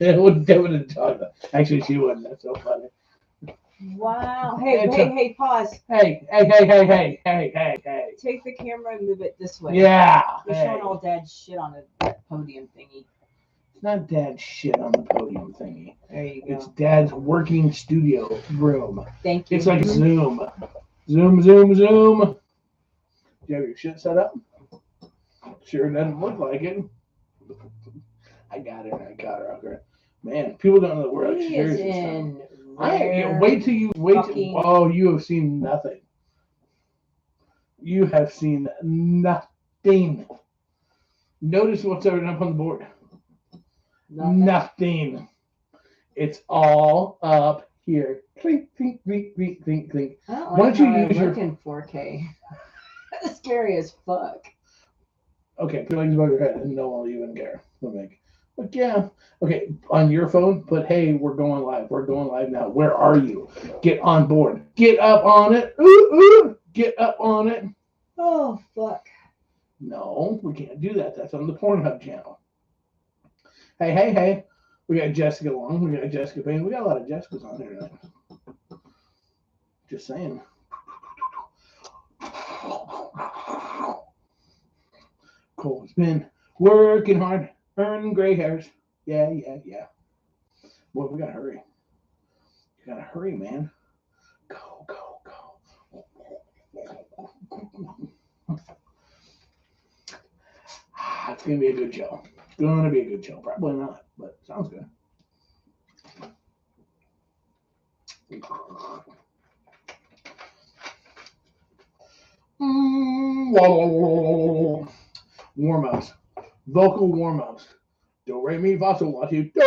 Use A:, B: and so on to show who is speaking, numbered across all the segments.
A: It wouldn't enjoy that. Actually, she wouldn't. That's so funny.
B: Wow. Hey, pause.
A: Hey.
B: Take the camera and move it this way.
A: Yeah.
B: You're showing all dad's shit on a podium thingy.
A: It's not dad's shit on the podium thingy.
B: There you go.
A: It's dad's working studio room.
B: Thank you.
A: It's like Zoom. Zoom. Do you have your shit set up? Sure doesn't look like it. I got her. Okay. Man, people don't know that we're serious and stuff. Wait till you have seen nothing. You have seen nothing. Notice what's up on the board. Nothing. It's all up here. Clink.
B: Why don't you use your in 4K? That's scary as fuck.
A: Okay, put your legs above your head and no one will even care. But yeah. Okay, on your phone, put, hey, we're going live. We're going live now. Where are you? Get on board. Get up on it. Ooh. Get up on it.
B: Oh, fuck.
A: No, we can't do that. That's on the Pornhub channel. Hey. We got Jessica Long. We got Jessica Payne. We got a lot of Jessicas on here tonight. Just saying. Cole's been working hard, earning gray hairs. Yeah. Boy, we gotta hurry. You gotta hurry, man. Go. It's gonna be a good show. Probably not, but sounds good. Warm-ups. Vocal warm-ups. Do, re, mi, fa, sol, la, ti, do.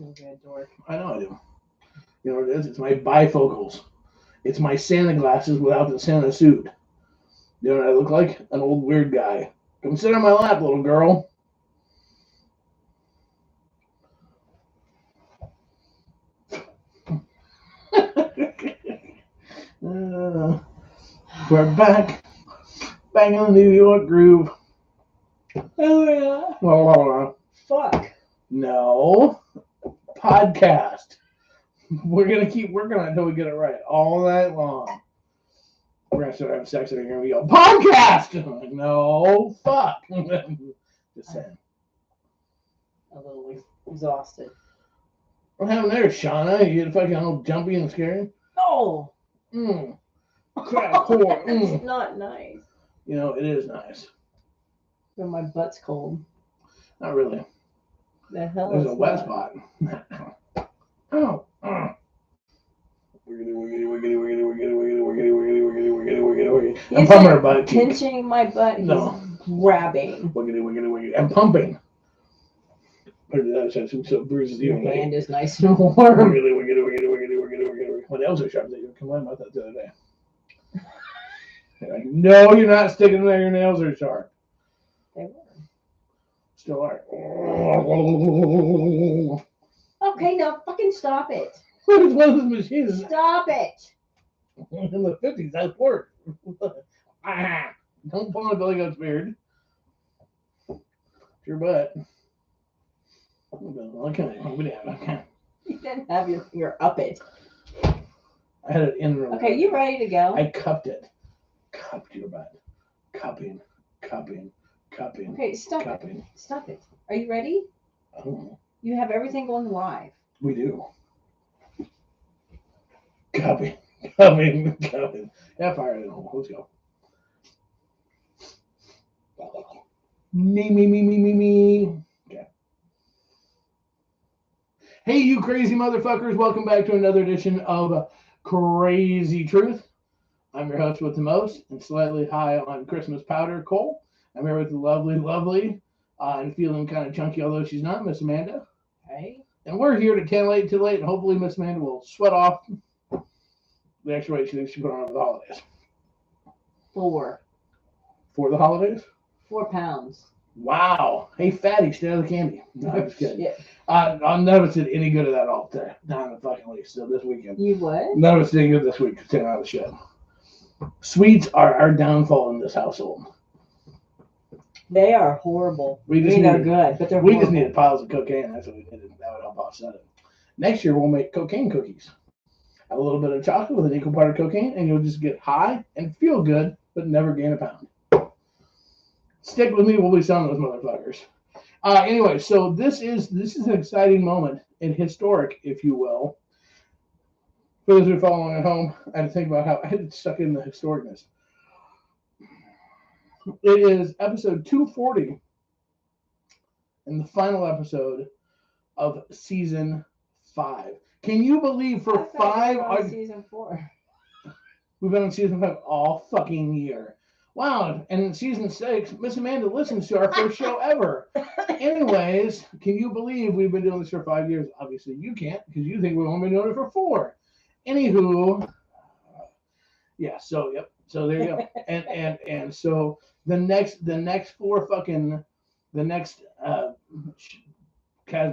B: Okay, dork.
A: I know I do. You know what it is? It's my bifocals. It's my Santa glasses without the Santa suit. You know what I look like? An old weird guy. Come sit on my lap, little girl. We're back in the New York groove.
B: Oh yeah. Fuck.
A: No. Podcast. We're gonna keep working on it until we get it right all night long. We're gonna start having sex and we're gonna go podcast. No, fuck. Just saying.
B: A little exhausted.
A: What happened there, Shauna? You get fucking all jumpy and scary?
B: No.
A: Crack core.
B: It's not nice.
A: You know, it is nice.
B: But my butt's cold.
A: Not really.
B: The hell
A: There's
B: is
A: a wet
B: that?
A: spot. Oh. Wiggity. I'm pumping her butt cheek.
B: Pinching my butt.
A: No.
B: He's grabbing.
A: Wiggity. I'm pumping. So bruises
B: Your
A: you.
B: hand is nice and warm.
A: Wiggity. My nails are sharp. They complained about that the other day. Like, no, you're not sticking there. Your nails are sharp.
B: They were.
A: Still are.
B: Okay, now fucking stop it.
A: What is one of those machines?
B: Stop it.
A: In the 50s, that worked. Don't pull on a Billy Goat's beard. It's your butt. Okay.
B: You didn't have your finger up it.
A: I had it in the room.
B: Okay, you ready to go?
A: I cupped it. Cupped your butt. Cupping.
B: Okay, stop it. Stop it. Are you ready?
A: Oh,
B: You have everything going live.
A: we do. Cupping. Yeah, fire it on. Let's go. Me. Okay. Hey, you crazy motherfuckers. Welcome back to another edition of Krazy Truth. I'm your host with the most and slightly high on Christmas powder, Cole. I'm here with the lovely, and feeling kind of chunky, although she's not, Miss Amanda.
B: Hey.
A: And we're here to 10 late, too late, and hopefully Miss Amanda will sweat off the extra weight she thinks she put on over the holidays.
B: 4.
A: For the holidays?
B: 4 pounds.
A: Wow. Hey, fatty, stay out of the candy. No, I'm just kidding.
B: Shit.
A: None of us did any good of that all day. Down the fucking least. So this weekend.
B: You what?
A: None of us did good this week. Staying out of the shit. Sweets are our downfall in this household.
B: They are horrible.
A: We just
B: they're good, but they're
A: we
B: horrible.
A: just needed piles of cocaine. That's what we needed. That would help offset it. Next year we'll make cocaine cookies. Add a little bit of chocolate with an equal part of cocaine, and you'll just get high and feel good, but never gain a pound. Stick with me. We'll be selling those motherfuckers. Anyway, so this is an exciting moment and historic, if you will. For those who are following at home, I had to think about how I had to suck in the historicness. It is episode 240 and the final episode of season 5. Can you believe for 5?
B: Season 4.
A: We've been on season 5 all fucking year. Wow, and in season 6, Miss Amanda listens to our first show ever. Anyways, can you believe we've been doing this for 5 years? Obviously, you can't because you think we've only been doing it for 4. Anywho, yeah. So yep. So there you go. And so the next 4 fucking Casma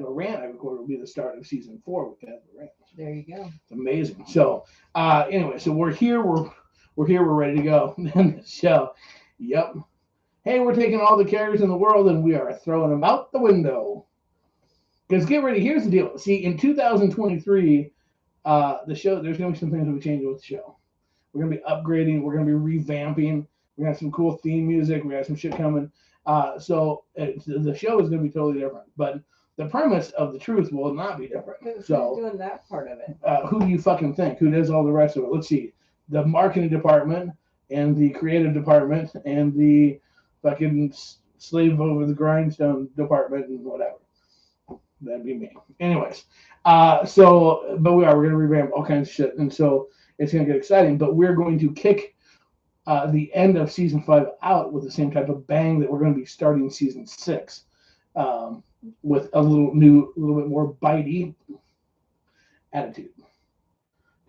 A: rant I recorded will be the start of season 4 with Casma rant.
B: There you go.
A: It's amazing. So anyway, so we're here. We're here. We're ready to go. So, yep. Hey, we're taking all the characters in the world and we are throwing them out the window. Because get ready. Here's the deal. See, in 2023, the show, there's going to be some things that we change with the show. We're going to be upgrading. We're going to be revamping. We're going to have some cool theme music. We have some shit coming. So the show is going to be totally different. But the premise of the truth will not be different.
B: Who's
A: doing
B: that part of it?
A: Who do you fucking think? Who does all the rest of it? Let's see. The marketing department and the creative department and the fucking slave over the grindstone department and whatever. That'd be me. Anyways, but we're going to revamp all kinds of shit. And so it's going to get exciting. But we're going to kick the end of season 5 out with the same type of bang that we're going to be starting season 6 with a little bit more bitey attitude.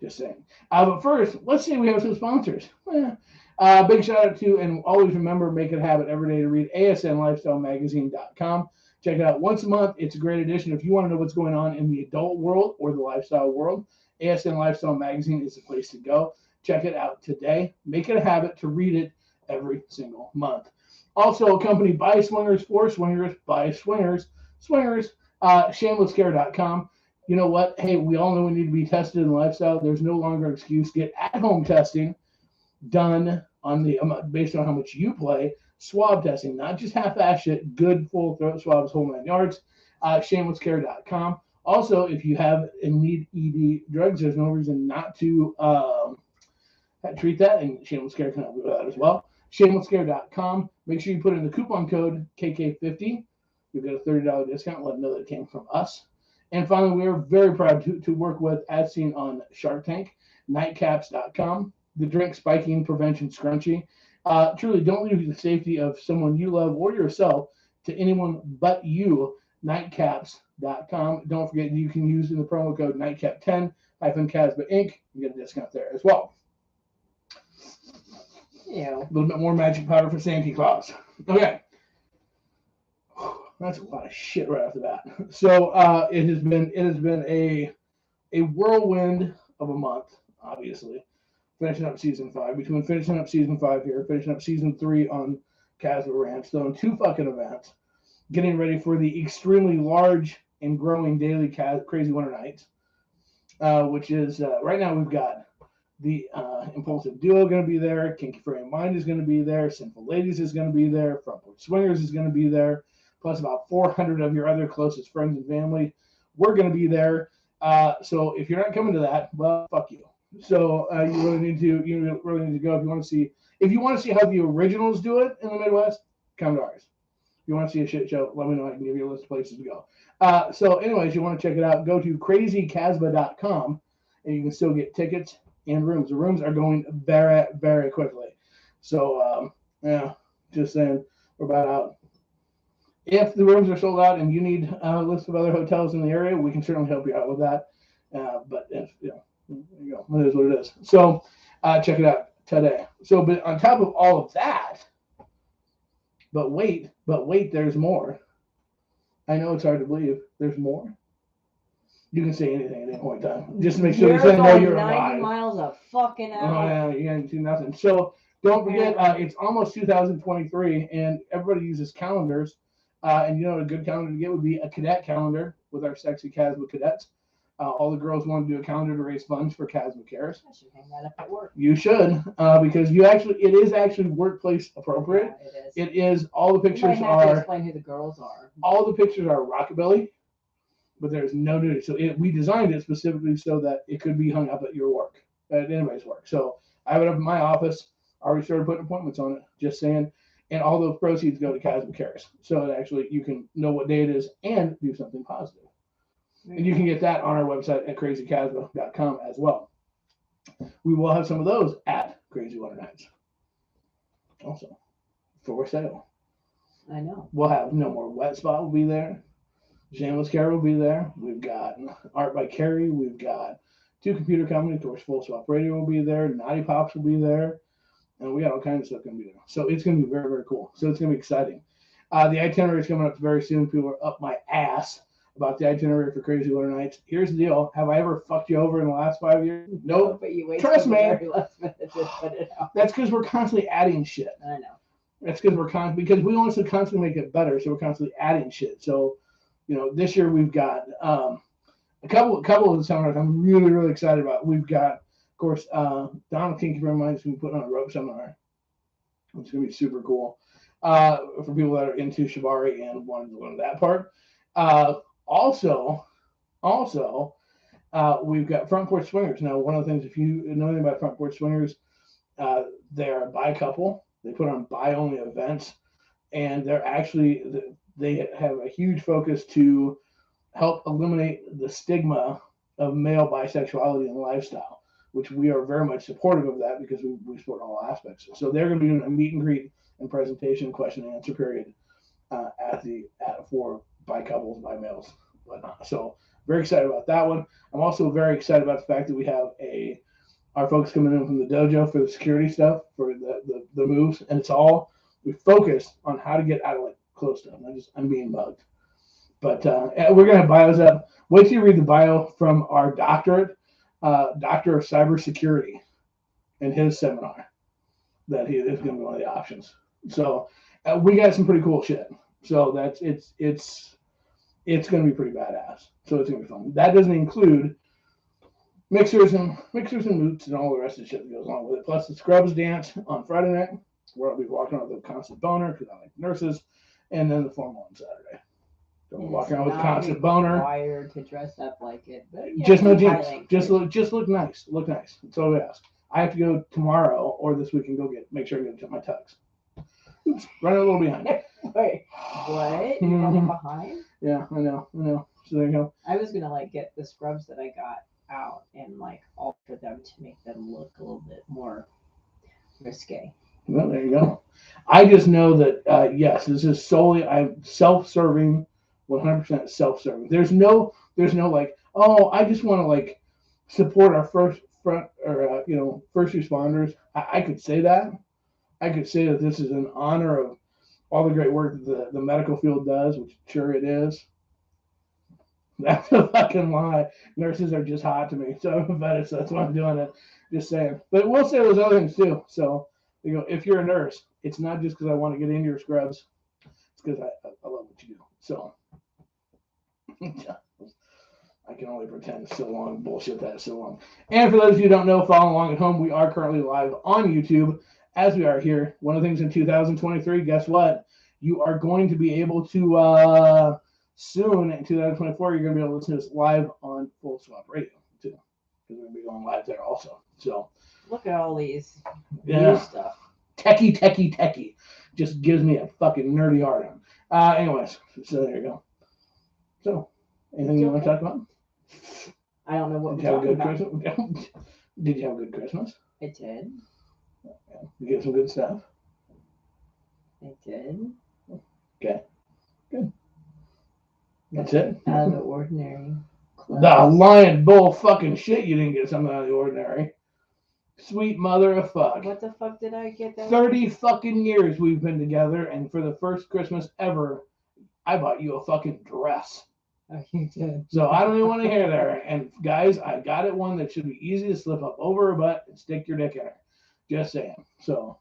A: Just saying. But first, let's see, we have some sponsors. Big shout out to, and always remember, make it a habit every day to read asnlifestylemagazine.com. Check it out once a month. It's a great addition. If you want to know what's going on in the adult world or the lifestyle world, ASN Lifestyle Magazine is the place to go. Check it out today. Make it a habit to read it every single month. Also accompanied by Swingers, for Swingers, by Swingers, shamelesscare.com. You know what? Hey, we all know we need to be tested in lifestyle. There's no longer an excuse. Get at-home testing done on the based on how much you play. Swab testing, not just half-ass shit. Good full throat swabs, whole 9 yards. Shamelesscare.com. Also, if you have and need ED drugs, there's no reason not to treat that, and Shameless Care can help you with that as well. Shamelesscare.com. Make sure you put in the coupon code KK50. You'll get a $30 discount. Let them know that it came from us. And finally, we are very proud to work with, as seen on Shark Tank, nightcaps.com, the drink spiking prevention scrunchie. Truly, don't leave the safety of someone you love or yourself to anyone but you. Nightcaps.com. Don't forget you can use in the promo code nightcap10 Casba Inc. You get a discount there as well.
B: Yeah.
A: A little bit more magic powder for Santa Claus. Okay. That's a lot of shit right off the bat. So it has been a whirlwind of a month, obviously. Finishing up season 5. Between finishing up season 5 here, finishing up season 3 on Casba Ranch, throwing 2 fucking events, getting ready for the extremely large and growing daily Crazy Winter Nights, which is right now we've got the Impulsive Duo going to be there, Kinky Frame Mind is going to be there, Sinful Ladies is going to be there, Front Porch Swingers is going to be there, plus about 400 of your other closest friends and family. We're going to be there. So if you're not coming to that, well, fuck you. So you really need to go if you want to see how the originals do it in the Midwest. Come to ours. If you want to see a shit show, let me know. I can give you a list of places to go. So anyways, you want to check it out, go to crazycasba.com and you can still get tickets and rooms. The rooms are going very, very quickly. So yeah, just saying, we're about out. If the rooms are sold out and you need a list of other hotels in the area, we can certainly help you out with that. But if there you go, it is what it is. So check it out today. So, but on top of all of that, but wait, there's more. I know it's hard to believe. There's more. You can say anything at any point in time. Just to make sure they know you're
B: 90
A: alive.
B: miles a fucking hour.
A: Oh, yeah, you can't do nothing. So Don't forget, it's almost 2023, and everybody uses calendars. And you know, a good calendar to get would be a cadet calendar with our sexy Casma cadets. All the girls want to do a calendar to raise funds for Casma Cares.
B: I should hang that up at work.
A: You should, because it is actually workplace appropriate.
B: Yeah,
A: it is. All the pictures
B: you might have to explain who the girls are.
A: All the pictures are rockabilly, but there's no nudity. So we designed it specifically so that it could be hung up at your work, at anybody's work. So I have it up in my office. I already started putting appointments on it. Just saying. And all those proceeds go to Casma Cares. So that actually you can know what day it is and do something positive. And you can get that on our website at crazycasma.com as well. We will have some of those at Crazy Water Nights. Also, for sale.
B: I know.
A: We'll have No More Wet Spot will be there. Shameless Care will be there. We've got Art by Carrie. We've got 2 computer companies. Of course, Full Swap Radio will be there. Naughty Pops will be there. And we got all kinds of stuff going to be there. So it's going to be very, very cool. So it's going to be exciting. The itinerary is coming up very soon. People are up my ass about the itinerary for Crazy Water Nights. Here's the deal. Have I ever fucked you over in the last 5 years? Nope.
B: But you wait
A: Trust me.
B: Last minute to put it out.
A: That's because we're constantly adding shit.
B: I know.
A: That's because because we want to constantly make it better, so we're constantly adding shit. So, you know, this year we've got a couple of the seminars I'm really, really excited about. We've got, of course, Donald King is going to be putting on a rope seminar. It's going to be super cool for people that are into Shibari and want to learn that part. Also, we've got Front Porch Swingers. Now, one of the things, if you know anything about Front Porch Swingers, they are a bi-couple. They put on bi-only events, and they have a huge focus to help eliminate the stigma of male bisexuality and lifestyle, which we are very much supportive of that because we support all aspects. So they're going to be doing a meet and greet and presentation, question and answer period for bi couples, bi males, whatnot. So very excited about that one. I'm also very excited about the fact that we have our folks coming in from the dojo for the security stuff, for the moves, and we focus on how to get out of like close to them. I'm being bugged. But we're going to have bios up. Wait till you read the bio from our doctorate, Doctor of Cybersecurity, in his seminar. That is going to be one of the options. So we got some pretty cool shit. So it's going to be pretty badass. So it's going to be fun. That doesn't include mixers and moots and all the rest of the shit that goes along with it. Plus the Scrubs dance on Friday night, where I'll be walking around with a constant boner because I like nurses, and then the formal on Saturday. So we'll walk around with a constant boner.
B: Required to dress up like it, but
A: just no jeans. Just look nice. Look nice. That's all we ask. I have to go tomorrow or this week and make sure I get my tux. Oops, running a little behind.
B: Wait, what? You're running behind?
A: Yeah, I know. So there you go.
B: I was gonna get the scrubs that I got out and alter them to make them look a little bit more risque.
A: Well, there you go. I just know that yes, this is solely I'm self-serving, 100% self-serving. There's no like, oh, I just want to support our first responders. I could say that. I could say that this is in honor of all the great work that the medical field does, which sure it is. That's a fucking lie. Nurses are just hot to me, so I'm a vet, so that's why I'm doing it. Just saying. But we'll say those other things too. So, if you're a nurse, it's not just because I want to get into your scrubs. It's because I love what you do. So, I can only pretend it's so long. Bullshit that is so long. And for those of you who don't know, following along at home, we are currently live on YouTube as we are here. One of the things in 2023, guess what? You are going to be able to, soon in 2024, you're going to be able to listen to us live on Full Swap Radio, too. Because we're going to be going live there also. So,
B: look at all these new stuff.
A: Techie. Just gives me a fucking nerdy hard on. Anyways, so there you go. So, anything you want to talk about?
B: I don't know what
A: Did you have a good Christmas? Did you have a good Christmas?
B: I did.
A: You get some good stuff?
B: I did.
A: Okay. Good. That's it?
B: Out of the ordinary.
A: The lion bull fucking shit, you didn't get something out of the ordinary. Sweet mother of fuck.
B: What the fuck did I get?
A: 30 fucking years we've been together, and for the first Christmas ever, I bought you a fucking dress.
B: Oh, you did.
A: So I don't even want to hear that. And guys, I got it one that should be easy to slip up over her butt and stick your dick in her. Just saying. So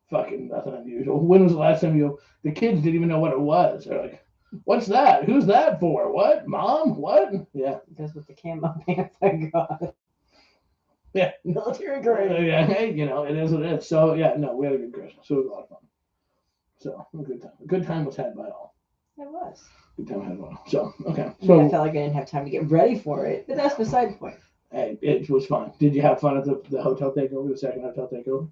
A: fucking nothing unusual. When was the last time the kids didn't even know what it was? They're like, what's that? Who's that for? What? Mom? What? Yeah.
B: Because with the camo pants I got.
A: Yeah.
B: Military grade.
A: Yeah. Hey, it is what it is. So yeah, no, we had a good Christmas. So it was a lot of fun. So a good time. A good time was had by all.
B: It was.
A: Good time had by all. So okay.
B: I
A: So
B: mean, I felt like I didn't have time to get ready for it, but that's beside the point.
A: hey, it was fun. Did you have fun at the hotel takeover, the second hotel takeover?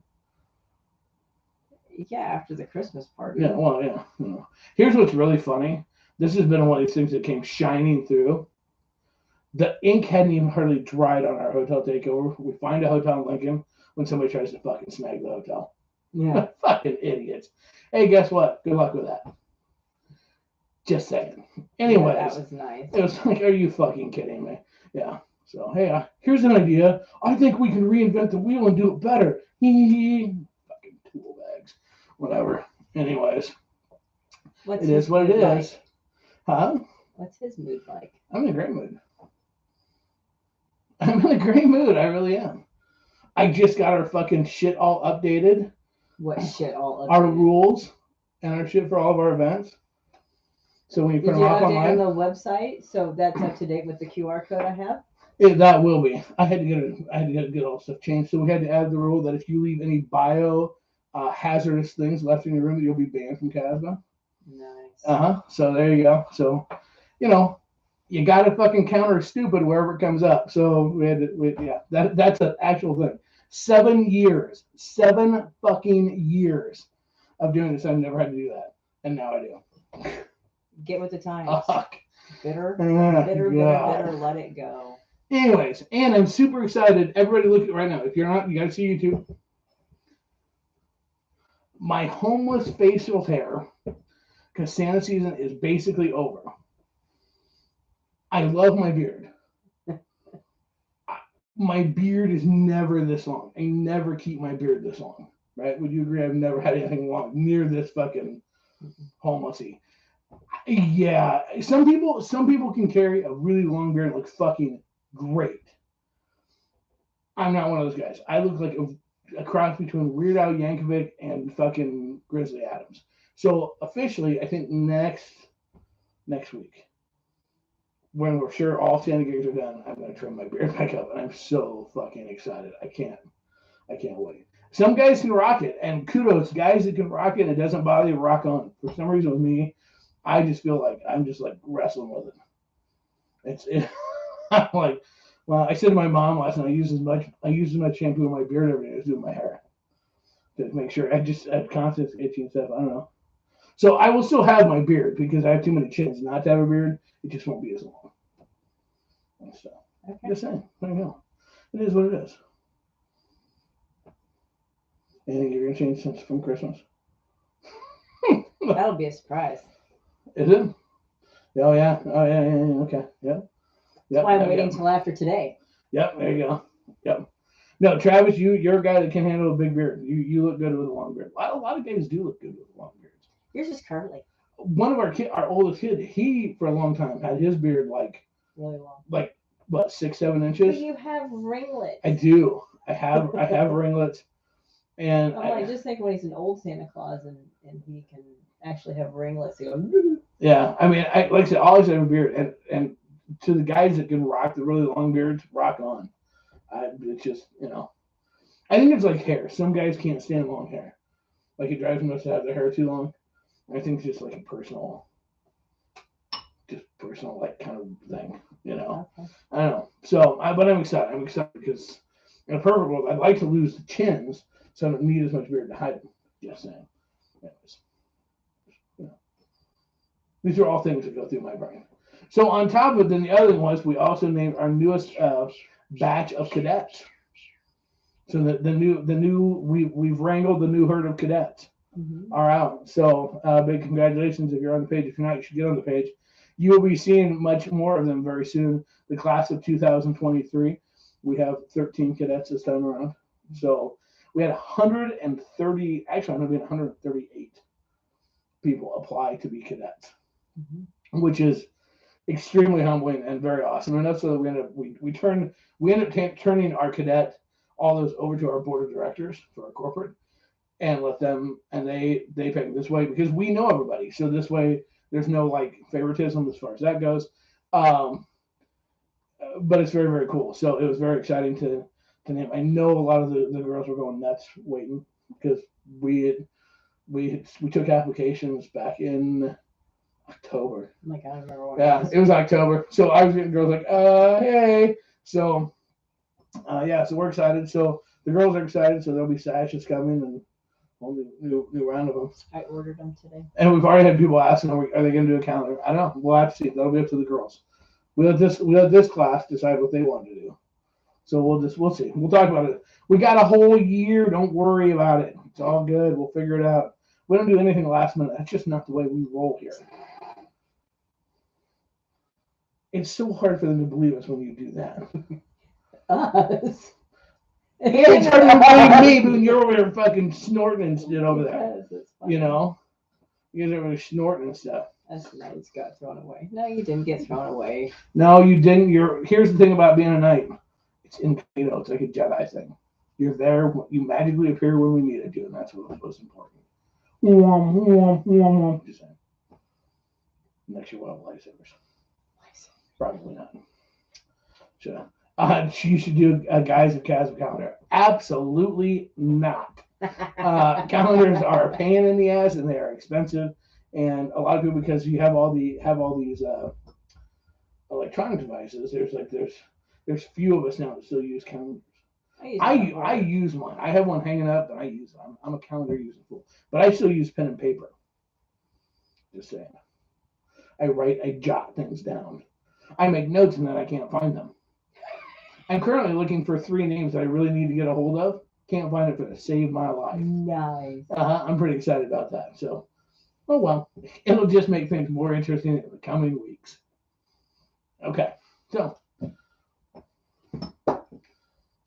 B: Yeah, after the Christmas party.
A: Yeah, well, yeah. Here's what's really funny. This has been one of these things that came shining through. The ink hadn't even hardly dried on our hotel takeover. We find a hotel in Lincoln when somebody tries to fucking snag the hotel.
B: Yeah.
A: Fucking idiots. Hey, guess what? Good luck with that. Just saying. Anyways,
B: Yeah, that was nice.
A: it was like, are you fucking kidding me? Yeah. So, hey, here's an idea. I think we can reinvent the wheel and do it better. Fucking tool bags. Whatever. Anyways. It is what it is.
B: Like?
A: Huh?
B: What's his mood like?
A: I'm in a great mood. I'm in a great mood. I really am. I just got our fucking shit all updated.
B: What shit all updated?
A: Our rules and our shit for all of our events. So when you put
B: Did
A: them
B: you
A: off
B: update
A: online,
B: on the website so that's up to date with the QR code I have?
A: that will be. I had to get all stuff changed. So we had to add the rule that if you leave any hazardous things left in your room, that you'll be banned from Casbah.
B: Nice.
A: So there you go. So, you gotta fucking counter stupid wherever it comes up. So that's an actual thing. 7 years, 7 fucking years of doing this. I've never had to do that, and now I do.
B: Get with the times.
A: Fuck.
B: Bitter,
A: God.
B: let it go.
A: Anyways, and I'm super excited. Everybody look at it right now. If you're not, you gotta see YouTube. My homeless facial hair, because Santa season is basically over. I love my beard. My beard is never this long. I never keep my beard this long. Right? Would you agree? I've never had anything long near this fucking homelessy. Yeah. Some people can carry a really long beard and look fucking great. I'm not one of those guys. I look like a cross between Weird Al Yankovic and fucking Grizzly Adams. So officially, I think next week, when we're sure all Santa gigs are done, I'm gonna trim my beard back up, and I'm so fucking excited. I can't wait. Some guys can rock it, and kudos, guys that can rock it and it doesn't bother you, rock on. For some reason with me, I just feel like I'm just like wrestling with it. I'm like, well, I said to my mom last night, I use as much shampoo in my beard every day as I do in my hair to make sure I have constant itchy and stuff. I don't know. So I will still have my beard because I have too many chins not to have a beard. It just won't be as long. So, okay. Just saying. There you go. It is what it is. Anything you're gonna change since from Christmas?
B: That'll be a surprise.
A: Is it? Oh yeah. Okay. Yep.
B: That's why I'm waiting till after today.
A: Yep. There you go. Yep. No, Travis, you're a guy that can handle a big beard. You look good with a long beard. A lot of guys do look good with long beards.
B: Yours is curly.
A: One of our oldest kid, he for a long time had his beard like
B: really long.
A: Like what, 6-7 inches?
B: But you have ringlets.
A: I do. I have ringlets. And
B: I'm just think when he's an old Santa Claus and he can actually have ringlets. He goes,
A: yeah, I mean, like I said, I always have a beard, and to the guys that can rock the really long beards, rock on. It's just, I think it's like hair. Some guys can't stand long hair. Like it drives them nuts to have their hair too long. I think it's just like a personal like kind of thing, Okay. I don't know. So, but I'm excited. I'm excited because in a perfect world, I'd like to lose the chins so I don't need as much beard to hide them. Just saying. Anyways, these are all things that go through my brain. So on top of it, then the other thing was we also named our newest batch of cadets. So we've wrangled the new herd of cadets are out. So big congratulations if you're on the page. If you're not, you should get on the page. You will be seeing much more of them very soon. The class of 2023, we have 13 cadets this time around. So we had 130, actually I'm going to be 138 people apply to be cadets, which is extremely humbling and very awesome. And that's what we ended up turning our cadet, all those over to our board of directors for our corporate. and let them, and they pick this way because we know everybody. So this way, there's no like favoritism as far as that goes. Um, but it's very, very cool. So it was very exciting to name. I know a lot of the girls were going nuts waiting because we took applications back in October.
B: Like I remember when.
A: Yeah, it was October. So I was getting girls like, hey. So yeah, so we're excited. So the girls are excited. So there'll be sashes coming and a whole new round of them.
B: I ordered them today.
A: And we've already had people asking, are they going to do a calendar? I don't know. We'll have to see. That'll be up to the girls. We let this class decide what they want to do. So we'll see. We'll talk about it. We got a whole year. Don't worry about it. It's all good. We'll figure it out. We don't do anything last minute. That's just not the way we roll here. It's so hard for them to believe us when you do that.
B: Us.
A: It's hard to believe me when you're over there fucking snorting and shit over there.
B: Yes,
A: You know? You guys are over there snorting and stuff.
B: That's nice. Got thrown away. No, you didn't get thrown away.
A: No, you didn't. Here's the thing about being a knight. It's incognito. It's like a Jedi thing. You're there. You magically appear when we needed you, and that's what's most important. Just saying. Next year we'll have lightsabers. Probably not. So, you should do a Guys of Chasm calendar. Absolutely not. Calendars are a pain in the ass, and they are expensive. And a lot of people, because you have all these electronic devices, there's few of us now that still use calendars. I use mine. I have one hanging up, and I use it. I'm a calendar using fool, but I still use pen and paper. Just saying. I jot things down. I make notes, and then I can't find them. I'm currently looking for 3 names that I really need to get a hold of. Can't find it for to save my life.
B: Nice.
A: I'm pretty excited about that. So, oh well, it'll just make things more interesting in the coming weeks. Okay, so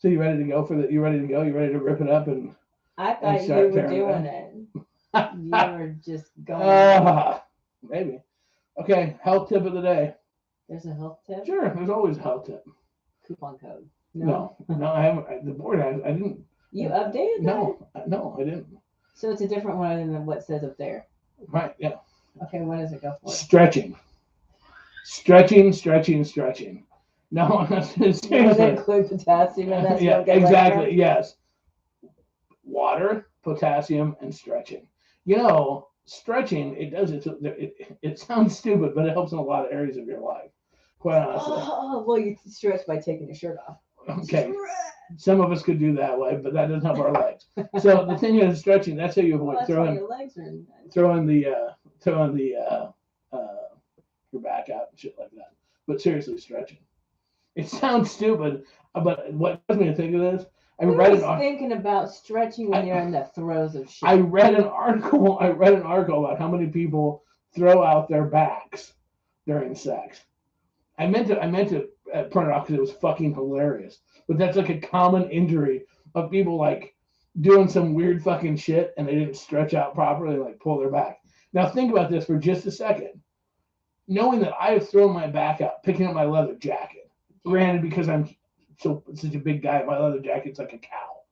A: you ready to go You ready to go? You ready to rip it up and?
B: I thought you were doing it. You were just going.
A: Maybe. Okay, health tip of the day.
B: There's a health tip?
A: Sure, there's always a health tip.
B: Coupon code.
A: No, I haven't. The board has. I didn't.
B: You updated that?
A: No, I didn't.
B: So it's a different one than what says up there.
A: Right, yeah.
B: Okay, what does it go for?
A: Stretching. No, seriously.
B: Does it include potassium in that?
A: Yeah, exactly, yes. Water, potassium, and stretching. You know, stretching, it sounds stupid, but it helps in a lot of areas of your life. Quite honestly.
B: Oh, well, you stretch by taking your shirt off.
A: Okay. Some of us could do that way, but that doesn't help our legs. So the thing is, stretching. That's how you avoid throwing
B: your legs are
A: your back out and shit like that. But seriously, stretching. It sounds stupid, but what does me to think of this? I was
B: thinking about stretching when you're in the throes of shit.
A: I read an article about how many people throw out their backs during sex. I meant to print it off because it was fucking hilarious. But that's like a common injury of people like doing some weird fucking shit and they didn't stretch out properly, like pull their back. Now think about this for just a second. Knowing that I have thrown my back out, picking up my leather jacket. Granted, because I'm such a big guy, my leather jacket's like a cow.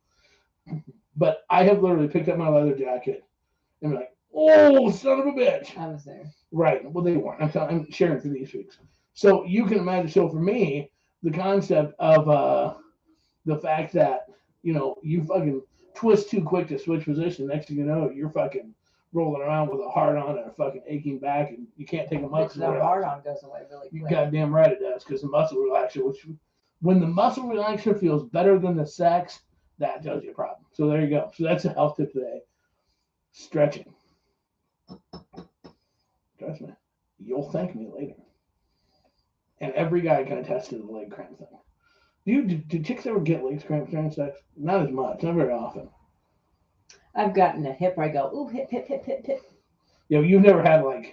A: But I have literally picked up my leather jacket and been like, oh, son of a bitch.
B: I was there.
A: Right. Well, they weren't. I'm sharing for these weeks. So you can imagine. So for me, the concept of the fact that, you know, you fucking twist too quick to switch position. Next thing you know, you're fucking rolling around with a hard-on and a fucking aching back, and you can't take a muscle relaxer.
B: The hard-on goes away really quick.
A: You're goddamn right it does, because the muscle relaxer, when the muscle relaxer feels better than the sex, that tells you a problem. So there you go. So that's a health tip today. Stretching. Trust me. You'll thank me later. And every guy can attest to the leg cramp thing. Do chicks ever get leg cramps during sex? Not as much. Not very often.
B: I've gotten a hip where I go, ooh, hip.
A: Yeah, you've never had like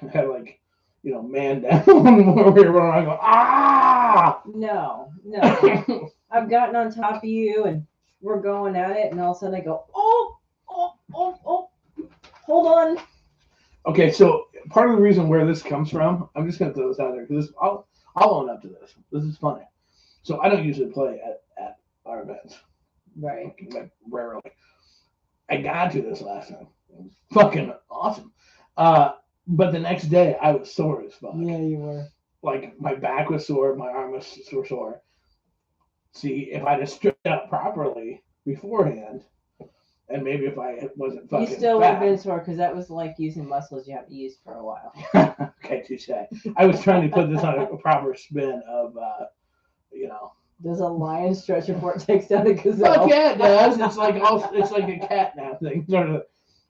A: you know, man down where you're running around going, ah!
B: No. I've gotten on top of you and we're going at it, and all of a sudden I go, oh, hold on.
A: Okay, so part of the reason where this comes from, I'm just going to throw this out there because I'll own up to this. This is funny. So I don't usually play at our events.
B: Right.
A: Like rarely. I got to this last time. It was fucking awesome. But the next day I was sore as fuck.
B: Yeah, you were.
A: Like my back was sore, my arm was sore. See, if I'd have stretched out properly beforehand, and maybe if I wasn't fucking
B: You still would have
A: fat.
B: been sore because that was like using muscles you haven't used for a while.
A: Okay, touche. I was trying to put this on a proper spin of, you know.
B: Does a lion stretch before it takes down a gazelle?
A: Fuck yeah, it does. It's like a cat nap thing, sort of.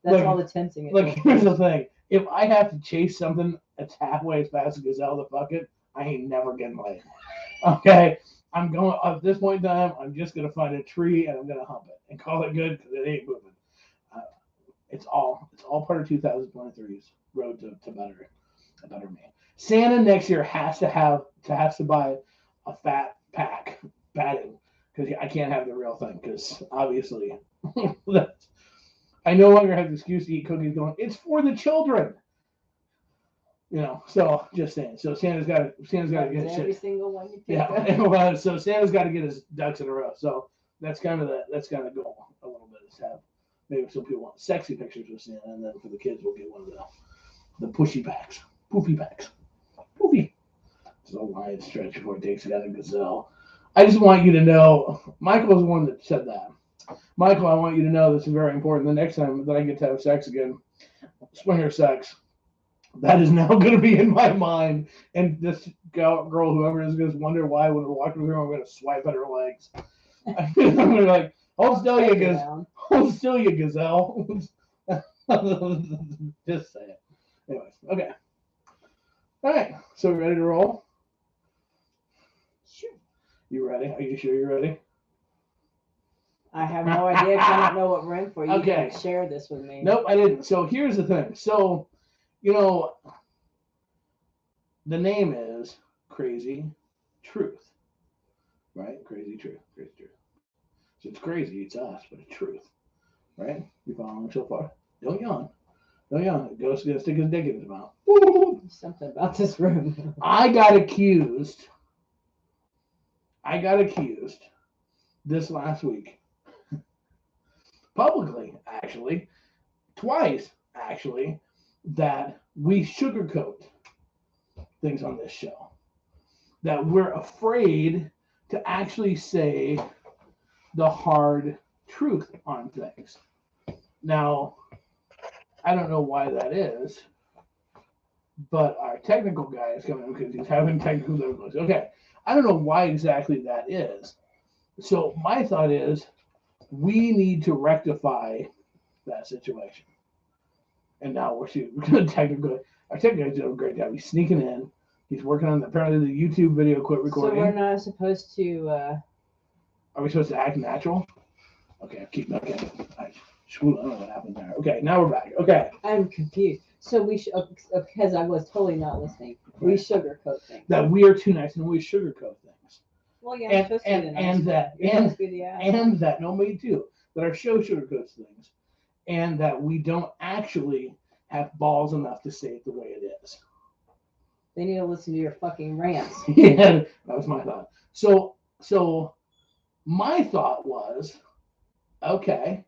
B: That's
A: like,
B: all the tensing.
A: Like here's the thing: if I have to chase something that's halfway as fast as a gazelle to fuck it, I ain't never getting laid. Okay, I'm going at this point in time. I'm just gonna find a tree and I'm gonna hump it and call it good because it ain't moving. It's all part of 2023's road to better man. Santa next year has to buy a fat pack batting because I can't have the real thing because obviously I no longer have the excuse to eat cookies. Going, it's for the children. You know, so just saying. So Santa's got to get
B: every
A: shit.
B: single one you pick.
A: Yeah, well, so Santa's got to get his ducks in a row. So that's kind of goal a little bit is have maybe some people want sexy pictures with Santa, and then for the kids we'll get one of the pushy packs, poofy packs, poofy. So lion stretch before it takes out a gazelle. I just want you to know, Michael was the one that said that. Michael, I want you to know this is very important. The next time that I get to have sex again, swinger sex, that is now going to be in my mind. And this girl, whoever is going to wonder why when we're walking through, I'm going to swipe at her legs. I'm going to be like, hold still, you gazelle. Hold still, you gazelle. Just say it. Anyways, okay. All right. So we ready to roll?
B: Sure.
A: You ready? Are you sure you're ready?
B: I have no idea because I don't know what we're in for. You
A: Okay.
B: didn't share this with me.
A: Nope, I didn't. So here's the thing. So, you know, the name is Krazy Truth, right? Krazy Truth. Crazy Truth. So it's crazy, it's us, but it's truth, right? You following so far? Don't yawn. Don't yawn. Ghost is going to stick his dick in his mouth.
B: Something about this room.
A: I got accused this last week. Publicly, actually. Twice, actually, that we sugarcoat things on this show. That we're afraid to actually say the hard truth on things. Now, I don't know why that is, but our technical guy is coming in because he's having technical difficulties. Okay, I don't know why exactly that is. So my thought is we need to rectify that situation. And now we're technically, our technical guy's doing a great job. He's sneaking in. He's working on apparently the YouTube video quit recording.
B: So we're not supposed to.
A: Are we supposed to act natural? Okay, keep okay. I don't know what happened there. Okay, now we're back. Okay.
B: I'm confused. So we should, because I was totally not listening. We sugarcoat things.
A: That we are too nice and we sugarcoat things.
B: Well, yeah, and
A: that no, me too. That our show sugarcoats things, and that we don't actually have balls enough to say it the way it is.
B: They need to listen to your fucking rants.
A: Yeah, that was my thought. So my thought was, okay,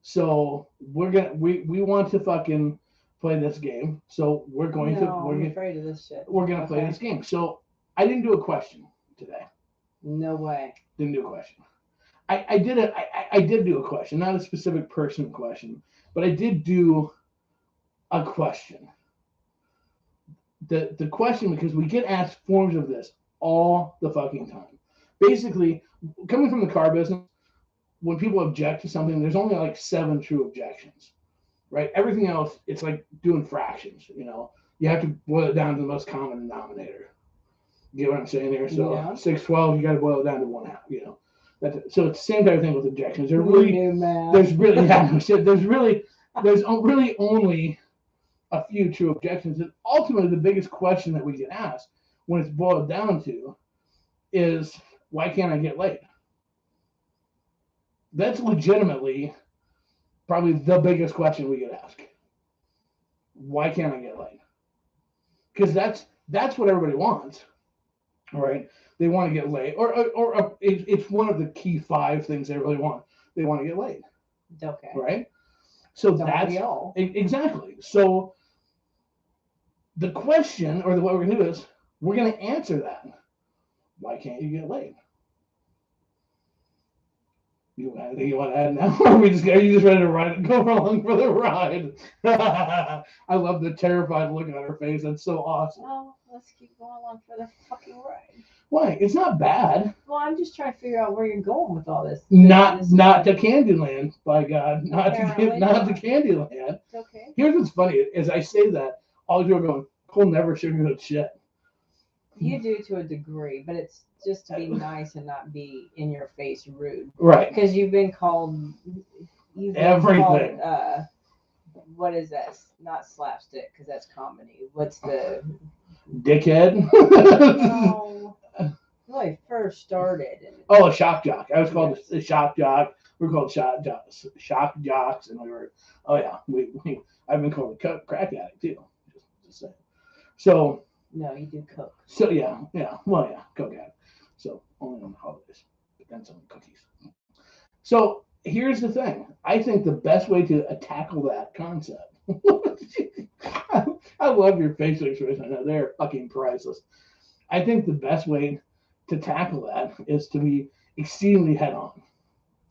A: so we want to fucking play this game. So we're going to.
B: I'm afraid of this shit.
A: We're gonna play this game. So I didn't do a question today.
B: No way.
A: Didn't do a question. I did do a question, not a specific person question, but I did do a question. The question, because we get asked forms of this all the fucking time. Basically, coming from the car business, when people object to something, there's only like 7 true objections, right? Everything else, it's like doing fractions, you know? You have to boil it down to the most common denominator. You get what I'm saying here? So 612, you got to boil it down to 1/2, you know? So it's the same type of thing with objections. There's really only a few true objections. And ultimately, the biggest question that we get asked when it's boiled down to is, why can't I get laid? That's legitimately probably the biggest question we get asked. Why can't I get laid? Because that's what everybody wants, all right? They want to get laid, or it's one of the key 5 things they really want. They want to get laid,
B: okay,
A: right? So
B: Don't
A: that's
B: we all?
A: exactly. So the question, or what we're going to do is, we're going to answer that. Why can't you get laid? You want to add now? Or are you just ready to go along for the ride? I love the terrified look on her face. That's so awesome.
B: Well, let's keep going along for the fucking ride.
A: Why? It's not bad.
B: Well, I'm just trying to figure out where you're going with all this.
A: Not to Candyland, by God. Not to Candyland.
B: It's okay.
A: Here's what's funny. As I say that, all you're going, Cole never sugarcoat shit.
B: You do to a degree, but it's just to be nice and not be in your face rude.
A: Right.
B: Because you've been called
A: everything.
B: What is that? Not slapstick, because that's comedy. What's the
A: dickhead?
B: No. When I first started.
A: A shock jock. I was called a shock jock. We're called shock jocks, and we were. Oh yeah, I've been called a crack addict too. Just saying. So.
B: No, you do coke.
A: So yeah, well yeah, coke addict. So only on the holidays, but then some cookies. So here's the thing. I think the best way to tackle that concept. I love your facial expression. I know they're fucking priceless. I think the best way to tackle that is to be exceedingly head on.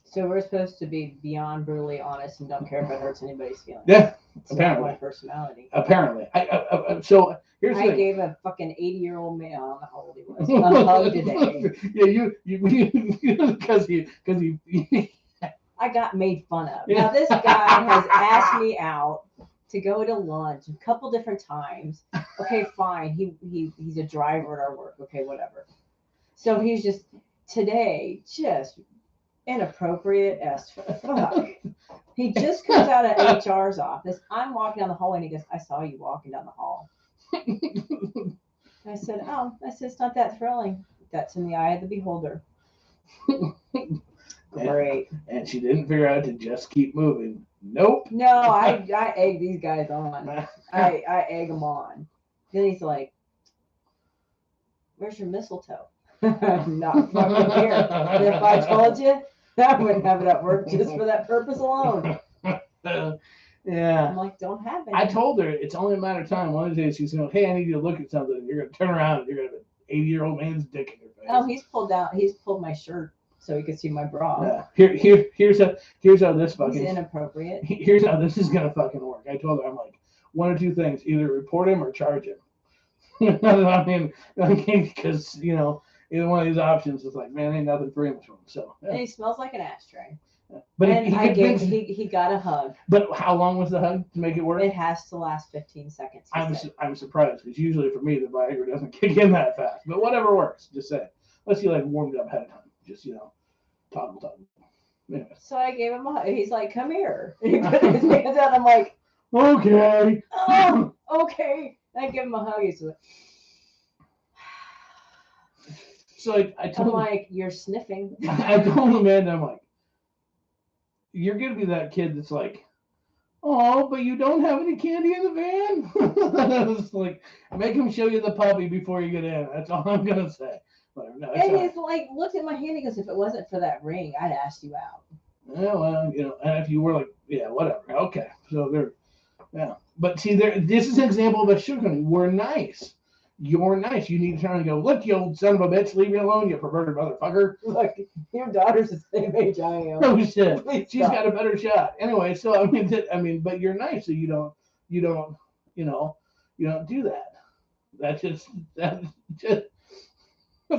B: So we're supposed to be beyond brutally honest and don't care if it hurts anybody's feelings.
A: Yeah,
B: it's
A: apparently.
B: My personality.
A: Apparently. So here's the thing.
B: I gave a fucking 80-year-old man, I don't know how old he was, a hug today.
A: Yeah, because he
B: I got made fun of. Now this guy has asked me out to go to lunch a couple different times. Okay, fine. He's a driver at our work. Okay, whatever. So he's just today just inappropriate as fuck. He just comes out of HR's office. I'm walking down the hallway and he goes, I saw you walking down the hall. I said, it's not that thrilling. That's in the eye of the beholder. Great.
A: And she didn't figure out to just keep moving. Nope.
B: No, I egg these guys on. I egg them on. Then he's like, where's your mistletoe? Not fucking here. And if I told you, I wouldn't have it at work just for that purpose alone.
A: Yeah.
B: I'm like, don't have it.
A: I told her it's only a matter of time. One of the days she's going, hey, I need you to look at something. And you're going to turn around and you're going to have an 80-year-old man's dick in your face.
B: Oh, he's pulled my shirt so he could see my bra.
A: Yeah. Here's how this fucking.
B: It's inappropriate.
A: Here's how this is going to fucking work. I told her, I'm like, one or two things. Either report him or charge him. I mean, because, either one of these options is like, man, ain't nothing for him. So, yeah.
B: And he smells like an ashtray.
A: But
B: he got a hug.
A: But how long was the hug to make it work?
B: It has to last 15 seconds.
A: I'm surprised because usually for me the Viagra doesn't kick in that fast. But whatever works. Just say, let's see, like warmed up ahead of time. Just toggle. Anyway.
B: So I gave him a hug. He's like, come here. And he put his hands out. I'm like,
A: okay.
B: Oh, okay. And I give him a hug. He's like.
A: So I told
B: I'm like, you're sniffing.
A: I told Amanda, I'm like, you're gonna be that kid that's like, oh, but you don't have any candy in the van. It's like, make him show you the puppy before you get in. That's all I'm gonna say. No,
B: and he's like, looked at my hand. He goes, if it wasn't for that ring, I'd ask you out.
A: Yeah, well, and if you were like, yeah, whatever. Okay, so they're, yeah. But see, this is an example of a sugar. We're nice. You're nice. You need to turn and go, look, you old son of a bitch, leave me alone, you perverted motherfucker.
B: Look, your daughter's the same age I am.
A: Oh shit, she's got a better shot. Anyway, so I mean, but you're nice, so you don't do that. That's just.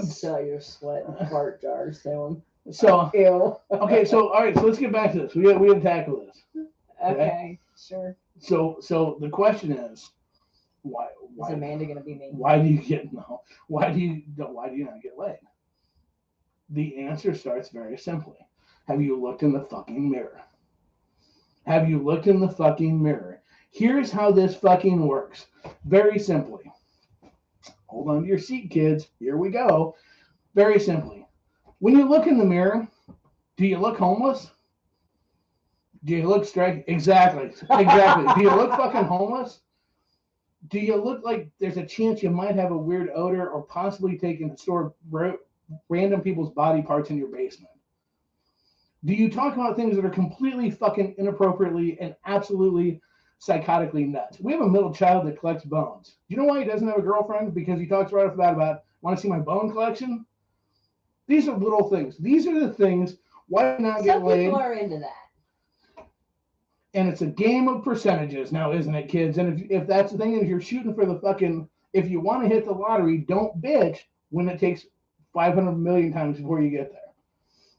B: So you're sweating fart jars soon.
A: So
B: ew.
A: Okay, so all right, so let's get back to this. We got to tackle this.
B: Okay, sure.
A: So the question is, why
B: is Amanda gonna be me?
A: Why do you not get laid? The answer starts very simply. Have you looked in the fucking mirror? Have you looked in the fucking mirror? Here's how this fucking works. Very simply. Hold on to your seat, kids. Here we go. Very simply. When you look in the mirror, do you look homeless? Do you look straight? Exactly. Do you look fucking homeless? Do you look like there's a chance you might have a weird odor or possibly taken store random people's body parts in your basement? Do you talk about things that are completely fucking inappropriately and absolutely psychotically nuts? We have a middle child that collects bones. Do you know why he doesn't have a girlfriend? Because he talks right off the bat about, want to see my bone collection? These are little things. These are the things. Why not get laid?
B: Some people are into that.
A: And it's a game of percentages now, isn't it, kids? And if that's the thing, and if you're shooting for the fucking, if you want to hit the lottery, don't bitch when it takes 500 million times before you get there.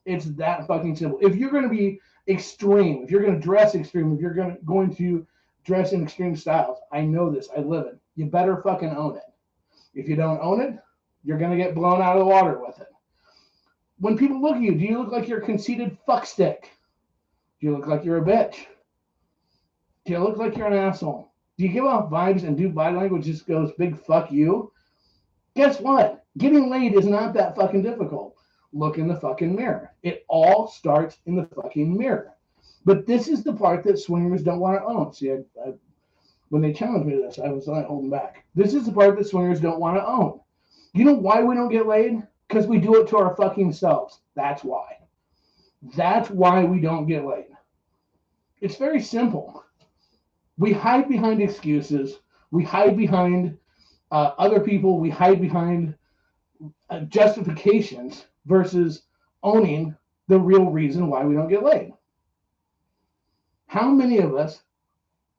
A: It's that fucking simple. If you're going to be extreme, if you're going to dress extreme, if you're going to dress in extreme styles, I know this, I live it. You better fucking own it. If you don't own it, you're going to get blown out of the water with it. When people look at you, do you look like you're a conceited fuckstick? Do you look like you're a bitch? Do you look like you're an asshole? Do you give off vibes and do body language just goes big fuck you? Guess what? Getting laid is not that fucking difficult. Look in the fucking mirror. It all starts in the fucking mirror. But this is the part that swingers don't want to own. See, when they challenged me to this, I was not holding back. This is the part that swingers don't want to own. You know why we don't get laid? Because we do it to our fucking selves. That's why. That's why we don't get laid. It's very simple. We hide behind excuses. We hide behind other people. We hide behind justifications versus owning the real reason why we don't get laid. How many of us,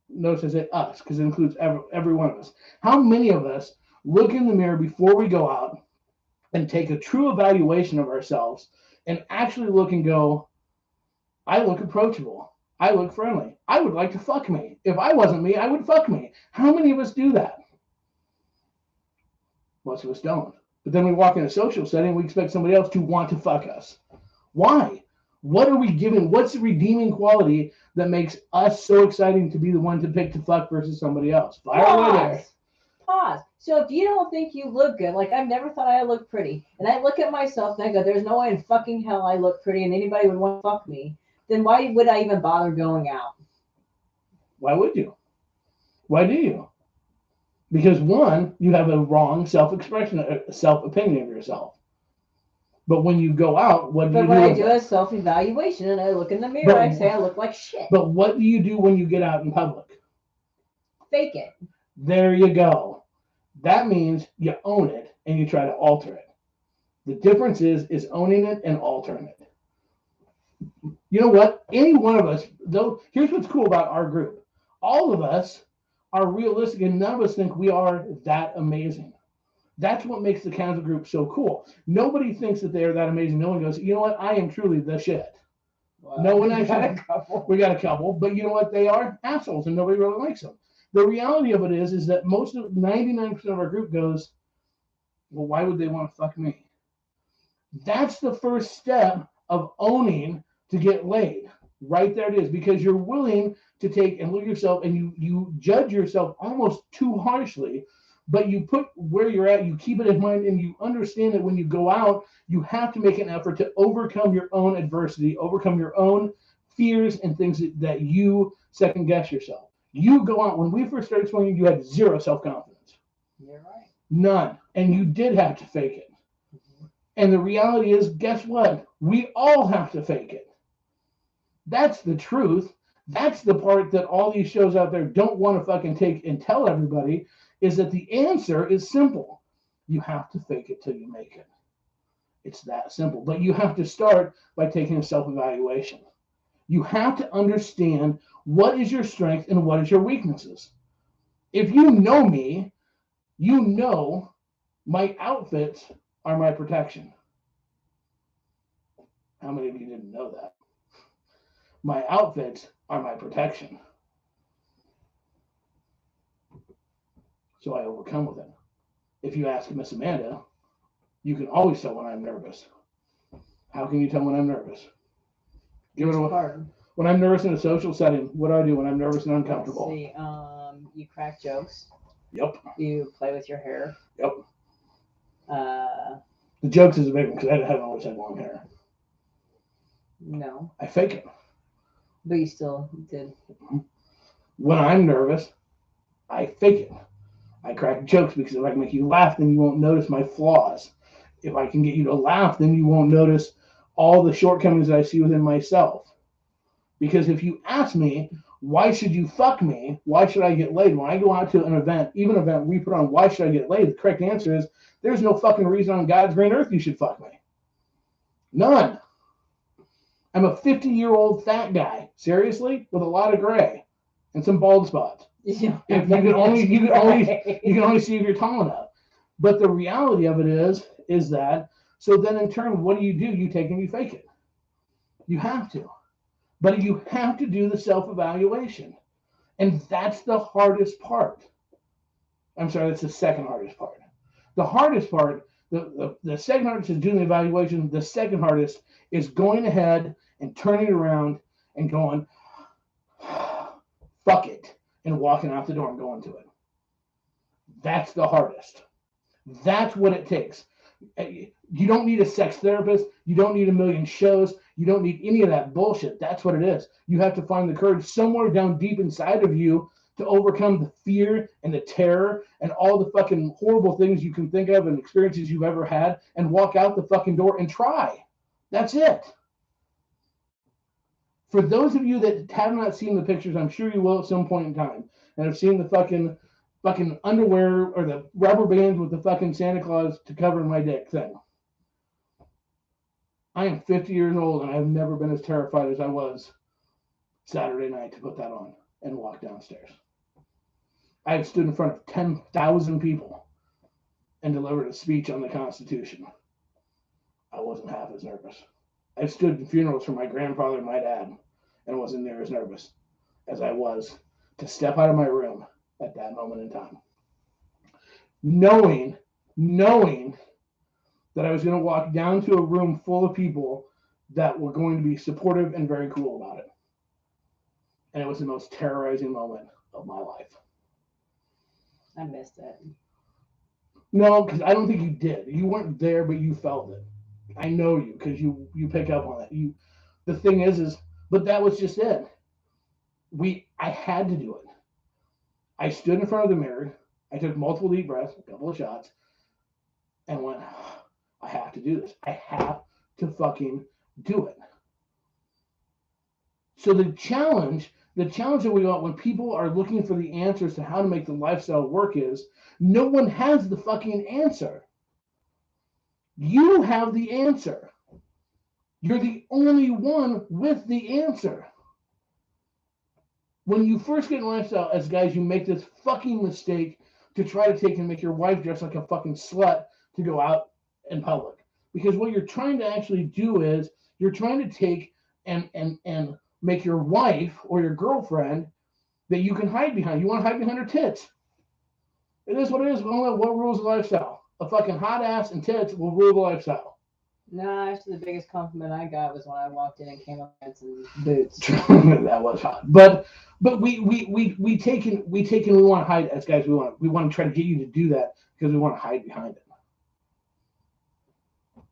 A: notice I say us because it includes every one of us, how many of us look in the mirror before we go out and take a true evaluation of ourselves and actually look and go, I look approachable. I look friendly. I would like to fuck me. If I wasn't me, I would fuck me. How many of us do that? Most of us don't. But then we walk in a social setting, we expect somebody else to want to fuck us. Why? What are we giving? What's the redeeming quality that makes us so exciting to be the one to pick to fuck versus somebody else? Fire away there.
B: Pause. So if you don't think you look good, like I've never thought I look pretty, and I look at myself and I go, there's no way in fucking hell I look pretty and anybody would want to fuck me, then why would I even bother going out?
A: Why would you? Why do you? Because one, you have a wrong self-expression, self-opinion of yourself. But when you go out, what do you do?
B: But when I do a self-evaluation and I look in the mirror, I say I look like shit.
A: But what do you do when you get out in public?
B: Fake it.
A: There you go. That means you own it and you try to alter it. The difference is owning it and altering it. You know what? Any one of us, though, here's what's cool about our group. All of us are realistic and none of us think we are that amazing. That's what makes the Canada group so cool. Nobody thinks that they are that amazing. No one goes, you know what? I am truly the shit. Wow. No one actually. We got a couple, but you know what? They are assholes and nobody really likes them. The reality of it is that most of 99% of our group goes, well, why would they want to fuck me? That's the first step of owning to get laid. Right there it is, because you're willing to take and look at yourself and you judge yourself almost too harshly, but you put where you're at, you keep it in mind, and you understand that when you go out, you have to make an effort to overcome your own adversity, overcome your own fears and things that you second guess yourself. You go out, when we first started swinging, you had zero self-confidence.
B: You're right.
A: None. And you did have to fake it. Mm-hmm. And the reality is, guess what? We all have to fake it. That's the truth. That's the part that all these shows out there don't want to fucking take and tell everybody, is that the answer is simple. You have to fake it till you make it. It's that simple. But you have to start by taking a self-evaluation. You have to understand what is your strength and what is your weaknesses. If you know me, you know my outfits are my protection. How many of you didn't know that? My outfits are my protection. So I overcome with it. If you ask Miss Amanda, you can always tell when I'm nervous. How can you tell when I'm nervous? Give it a when I'm nervous in a social setting, what do I do when I'm nervous and uncomfortable?
B: Let's see, you crack jokes.
A: Yep.
B: You play with your hair.
A: Yep. The jokes is a big one because I haven't always had long hair.
B: No.
A: I fake it.
B: But you still did.
A: When I'm nervous, I fake it. I crack jokes because if I can make you laugh, then you won't notice my flaws. If I can get you to laugh, then you won't notice all the shortcomings that I see within myself. Because if you ask me, why should you fuck me? Why should I get laid? When I go out to an event, even an event we put on, why should I get laid? The correct answer is, there's no fucking reason on God's green earth you should fuck me. None. I'm a 50-year-old fat guy, seriously, with a lot of gray and some bald spots.
B: Yeah,
A: If you can only see if you're tall enough. But the reality of it is that, so then in turn, what do? You take and you fake it. You have to. But you have to do the self-evaluation. And that's the hardest part. I'm sorry, that's the second hardest part. The hardest part, the second hardest is doing the evaluation. The second hardest is going ahead and turning it around and going, fuck it, and walking out the door and going to it. That's the hardest. That's what it takes. You don't need a sex therapist. You don't need a million shows. You don't need any of that bullshit. That's what it is. You have to find the courage somewhere down deep inside of you to overcome the fear and the terror and all the fucking horrible things you can think of and experiences you've ever had, and walk out the fucking door and try. That's it. For those of you that have not seen the pictures, I'm sure you will at some point in time, and have seen the fucking underwear or the rubber bands with the fucking Santa Claus to cover my dick thing. I am 50 years old and I've never been as terrified as I was Saturday night to put that on and walk downstairs. I've stood in front of 10,000 people and delivered a speech on the Constitution. I wasn't half as nervous. I've stood in funerals for my grandfather and my dad and wasn't near as nervous as I was to step out of my room at that moment in time. Knowing that I was going to walk down to a room full of people that were going to be supportive and very cool about it. And it was the most terrorizing moment of my life.
B: I missed it.
A: No, because I don't think you did. You weren't there, but you felt it. I know you, because you pick up on it. The thing is, but that was just it. I had to do it. I stood in front of the mirror. I took multiple deep breaths, a couple of shots, and went, I have to do this. I have to fucking do it. So the challenge that we got when people are looking for the answers to how to make the lifestyle work is, no one has the fucking answer. You have the answer. You're the only one with the answer. When you first get in lifestyle, as guys, you make this fucking mistake to try to take and make your wife dress like a fucking slut to go out in public. Because what you're trying to actually do is you're trying to take and make your wife or your girlfriend that you can hide behind. You want to hide behind her tits. It is what it is. What rules the lifestyle? A fucking hot ass and tits will rule the lifestyle.
B: No, actually, the biggest compliment I got was when I walked in and came up with some boots.
A: That was hot. But we take and we want to hide, as guys. We want to try to get you to do that because we want to hide behind it.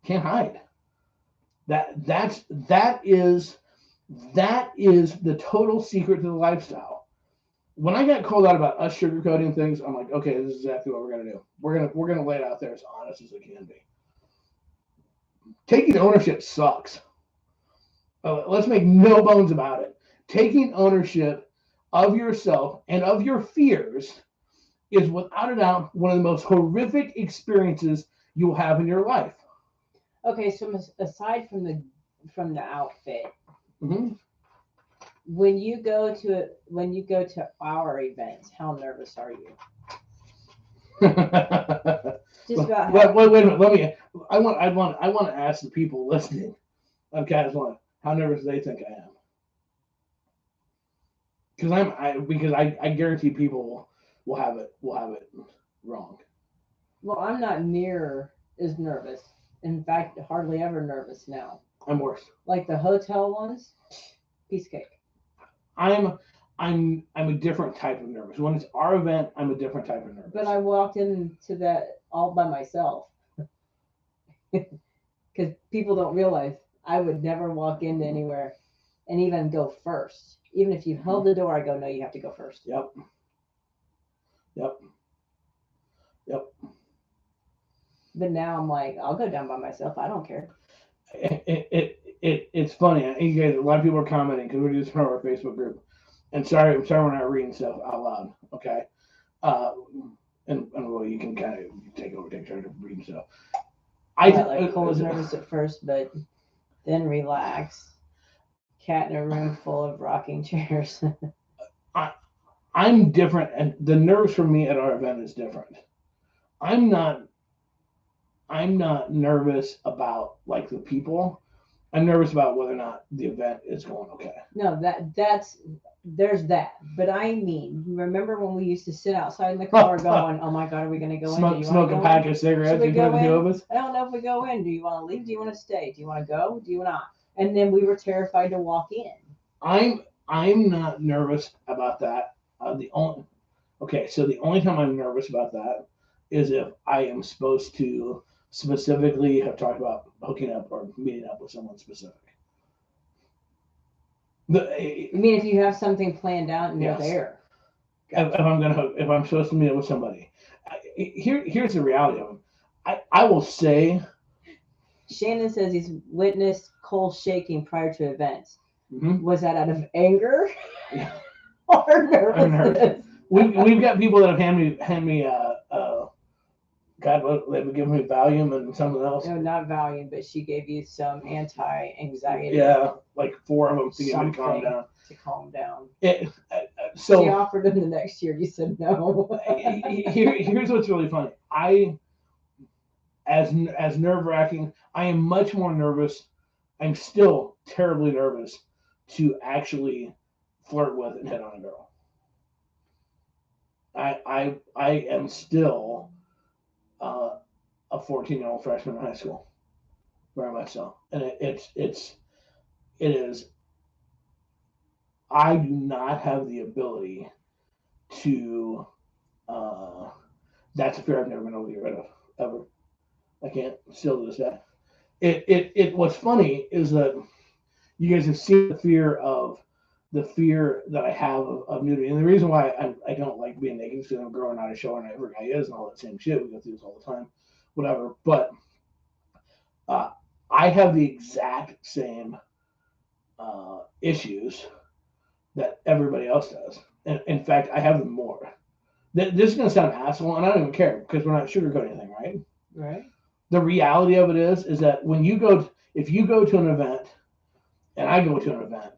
A: Can't hide. That is the total secret to the lifestyle. When I got called out about us sugarcoating things, I'm like, okay, this is exactly what we're gonna do. We're gonna lay it out there as honest as it can be. Taking ownership sucks. Let's make no bones about it. Taking ownership of yourself and of your fears is without a doubt one of the most horrific experiences you will have in your life.
B: Okay, so aside from the outfit,
A: mm-hmm.
B: when you go to our events, how nervous are you? Just about
A: wait a minute. I want to ask the people listening on Cast One how nervous they think I am. Because I guarantee people will have it wrong.
B: Well, I'm not near as nervous. In fact, hardly ever nervous now.
A: I'm worse.
B: Like the hotel ones, piece of cake.
A: I'm a different type of nervous. When it's our event, I'm a different type of nervous.
B: But I walked into that all by myself. Because people don't realize I would never walk into anywhere and even go first. Even if you held the door, I go, no, you have to go first.
A: Yep.
B: But now I'm like, I'll go down by myself. I don't care.
A: It's funny. You guys, a lot of people are commenting because we're just from our Facebook group. And I'm sorry we're not reading stuff out loud. Okay. Uh, and well, you can kind of take charge of reading stuff.
B: Cole was nervous at first, but then relax. Cat in a room full of rocking chairs.
A: I'm different, and the nerves for me at our event is different. I'm not nervous about like the people. I'm nervous about whether or not the event is going okay.
B: No, there's that. But I mean, remember when we used to sit outside in the car going, "Oh my God, are we going to go in?
A: Smoke a pack of cigarettes between the two of us?
B: I don't know if we go in. Do you want to leave? Do you want to stay? Do you want to go? Do you not?" And then we were terrified to walk in.
A: I'm not nervous about that. So the only time I'm nervous about that is if I am supposed to specifically have talked about hooking up or meeting up with someone specific.
B: I mean, if you have something planned out and you're there.
A: Gotcha. If I'm supposed to meet up with somebody, here's the reality of it. I will say.
B: Shannon says he's witnessed Cole shaking prior to events.
A: Mm-hmm.
B: Was that out of anger or nervousness?
A: We've got people that have hand me God, they've given me Valium and something else.
B: No, not Valium, but she gave you some anti-anxiety.
A: Yeah, like 4 of them to get me to calm down.
B: To calm down.
A: So
B: she offered them the next year. You said no.
A: Here's what's really funny. As nerve-wracking, I am much more nervous. I'm still terribly nervous to actually flirt with and hit on a girl. I am still a 14-year-old freshman in high school, very much so, and it is. I do not have the ability to. That's a fear I've never been able to get rid of ever. I can't still to this day. What's funny is that you guys have seen the fear that I have of nudity, and the reason why I don't like being naked is because I'm growing out of show and every guy is and all that same shit. We go through this all the time, whatever. But I have the exact same issues that everybody else does, and in fact, I have them more. This is gonna sound asshole, and I don't even care because we're not sugarcoating anything, right?
B: Right.
A: The reality of it is that when if you go to an event, and I go to an event,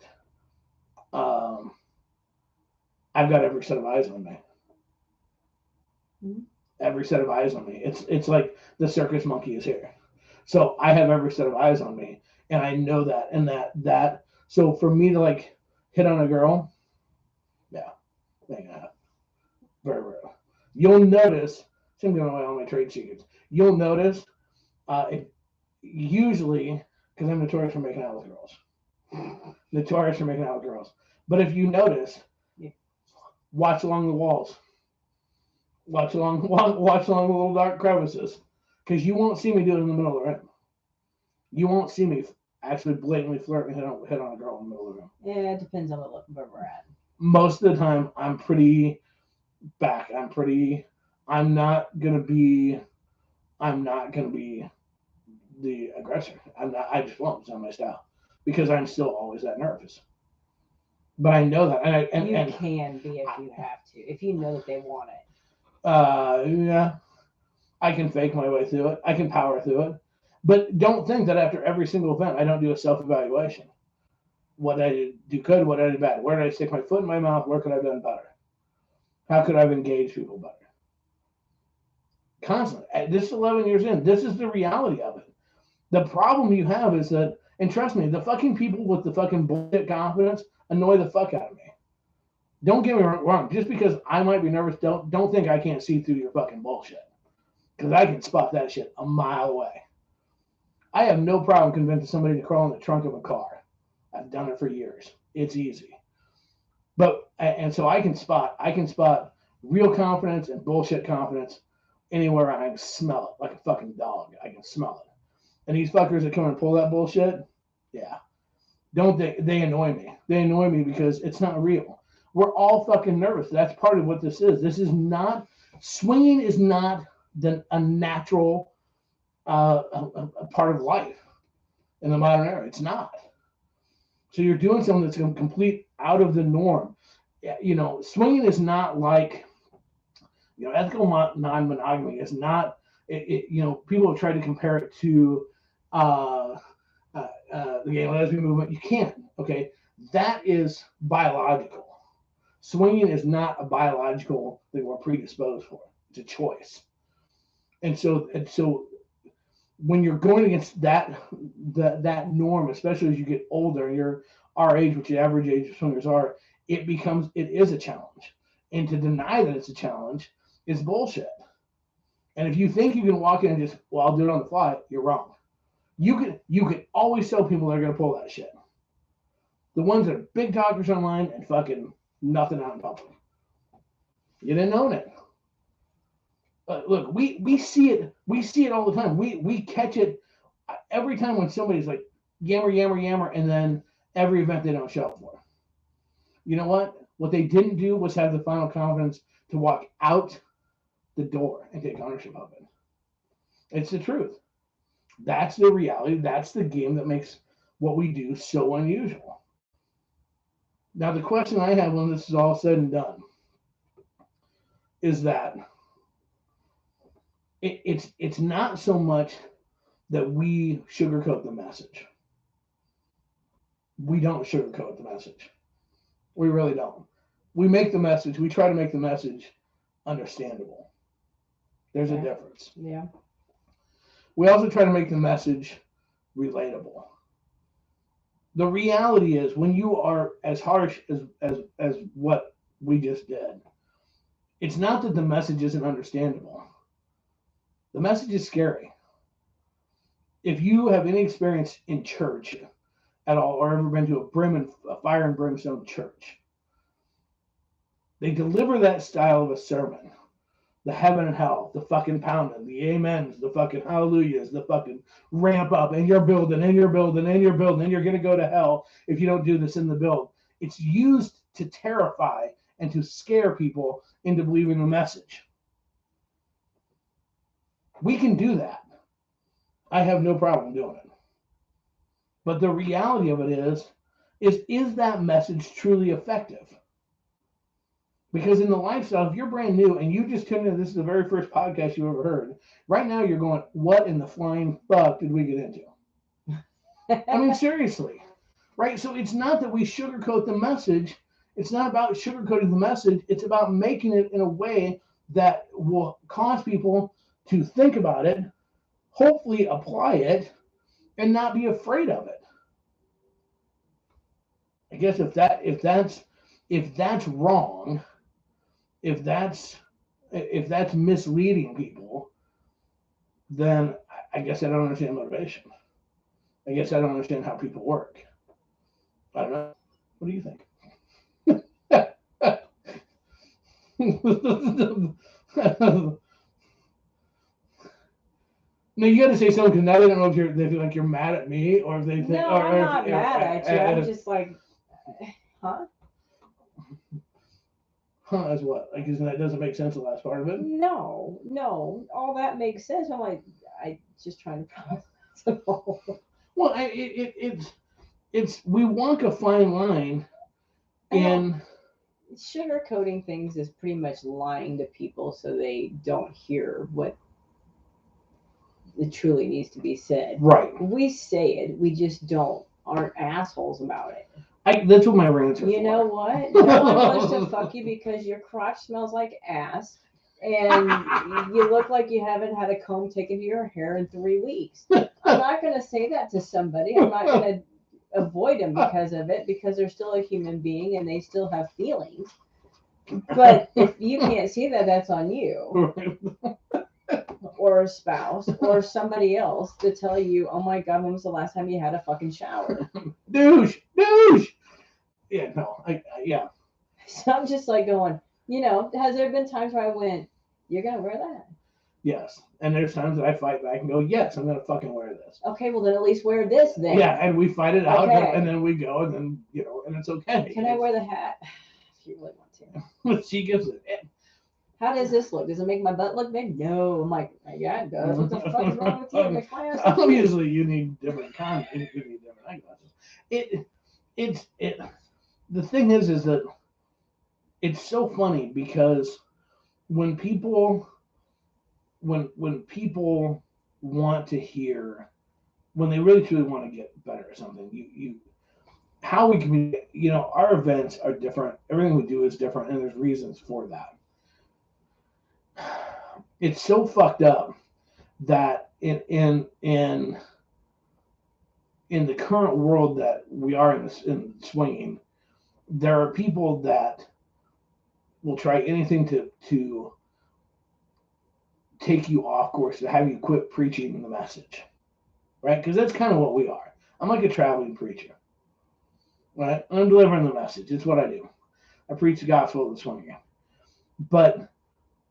A: I've got every set of eyes on me. Mm-hmm. Every set of eyes on me. It's like the circus monkey is here. So I have every set of eyes on me, and I know that, and that. So for me to like hit on a girl, yeah, ain't gonna happen. Very rare. You'll notice. I'm giving away all my trade secrets. You'll notice, usually, because I'm notorious for making out with girls. But if you notice, watch along the walls. Watch along the little dark crevices, because you won't see me do it in the middle of the room. You won't see me actually blatantly flirt and hit on a girl in the middle of the room.
B: Yeah, it depends on where we're at.
A: Most of the time, I'm pretty back. I'm not gonna be the aggressor. I just won't. It's not my style because I'm still always that nervous. But I know that, and
B: you can be if you have to, if you know that they want it.
A: Yeah, I can fake my way through it. I can power through it. But don't think that after every single event, I don't do a self-evaluation. What I did do good, what I did bad. Where did I stick my foot in my mouth? Where could I have done better? How could I have engaged people better? Constantly. This is 11 years in. This is the reality of it. The problem you have is that, and trust me, the fucking people with the fucking bullshit confidence annoy the fuck out of me. Don't get me wrong. Just because I might be nervous, don't think I can't see through your fucking bullshit. Because I can spot that shit a mile away. I have no problem convincing somebody to crawl in the trunk of a car. I've done it for years. It's easy. And so I can spot real confidence and bullshit confidence anywhere. I can smell it like a fucking dog. I can smell it. And these fuckers that come and pull that bullshit, yeah. They annoy me. They annoy me because it's not real. We're all fucking nervous. That's part of what this is. Swinging is not a natural a part of life. in the modern era. It's not. So you're doing something that's complete out of the norm. You know, swinging is not like, you know, ethical non-monogamy is not. You know, people have tried to compare it to the gay and lesbian movement. You can't. Okay, that is biological. Swinging is not a biological thing we're predisposed for. It's a choice. And so when you're going against that norm, especially as you get older, and you're our age, which the average age of swingers are, it is a challenge. And to deny that it's a challenge is bullshit. And if you think you can walk in and just, well, I'll do it on the fly, you're wrong. You can always tell people they're gonna pull that shit. The ones that are big talkers online and fucking nothing out in public. You didn't own it. Look, we see it all the time. We catch it every time when somebody's like yammer, and then every event they don't show up for. You know what? What they didn't do was have the final confidence to walk out the door and take ownership of it. It's the truth. That's the reality. That's the game that makes what we do so unusual. Now, the question I have when this is all said and done is that it's not so much that we sugarcoat the message. We don't sugarcoat the message. We really don't. We try to make the message understandable. There's a difference.
B: Yeah.
A: We also try to make the message relatable. The reality is when you are as harsh as what we just did, it's not that the message isn't understandable. The message is scary. If you have any experience in church at all, or ever been to a fire and brimstone church, they deliver that style of a sermon. The heaven and hell, the fucking pounding, the amens, the fucking hallelujahs, the fucking ramp up, and you're building, and you're building, and you're building, and you're going to go to hell if you don't do this in the build. It's used to terrify and to scare people into believing the message. We can do that. I have no problem doing it. But the reality of it is that message truly effective? Because in the lifestyle, if you're brand new and you just tuned in, this is the very first podcast you ever heard, right now you're going, what in the flying fuck did we get into? I mean, seriously, right? So it's not that we sugarcoat the message. It's not about sugarcoating the message. It's about making it in a way that will cause people to think about it, hopefully apply it, and not be afraid of it. I guess if that's wrong, if that's misleading people, then I guess I don't understand motivation. I guess I don't understand how people work. I don't know. What do you think? No, you got to say something because now they don't know if they feel like you're mad at me or if they think.
B: No, I'm not mad at you. I'm just like, huh?
A: Huh, as what? Like, isn't that doesn't make sense, the last part of it?
B: No, all that makes sense. I'm like, I just trying to process.
A: Well, it's we walk a fine line, and
B: sugarcoating things is pretty much lying to people so they don't hear what it truly needs to be said.
A: Right.
B: We say it, we just aren't assholes about it.
A: That's what my rants are
B: You
A: for.
B: know what? No one wants to fuck you because your crotch smells like ass and you look like you haven't had a comb taken to your hair in 3 weeks. I'm not going to say that to somebody. I'm not going to avoid them because of it, because they're still a human being and they still have feelings. But if you can't see that, that's on you. Or a spouse or somebody else to tell you, oh my God, when was the last time you had a fucking shower?
A: Douche. Yeah, no, yeah.
B: So I'm just like going, has there been times where I went, you're going to wear that?
A: Yes. And there's times that I fight back and go, yes, I'm going to fucking wear this.
B: Okay, well then at least wear this then.
A: Yeah, and we fight it out,
B: okay.
A: and then we go, and then, and it's okay.
B: Can I wear the hat? If you really want to.
A: She gives it.
B: How does this look? Does it make my butt look big? No. I'm like, yeah, it does. What the fuck is wrong with you? It makes my ass look big.
A: Obviously, you need different content. You need different eyeglasses. The thing is that it's so funny because when people want to hear, when they really truly want to get better at something, how we communicate, our events are different. Everything we do is different, and there's reasons for that. It's so fucked up that in the current world that we are in swinging, there are people that will try anything to take you off course, to have you quit preaching the message, right? Because that's kind of what we are. I'm like a traveling preacher, right? I'm delivering the message. It's what I do. I preach the gospel of the swinging. But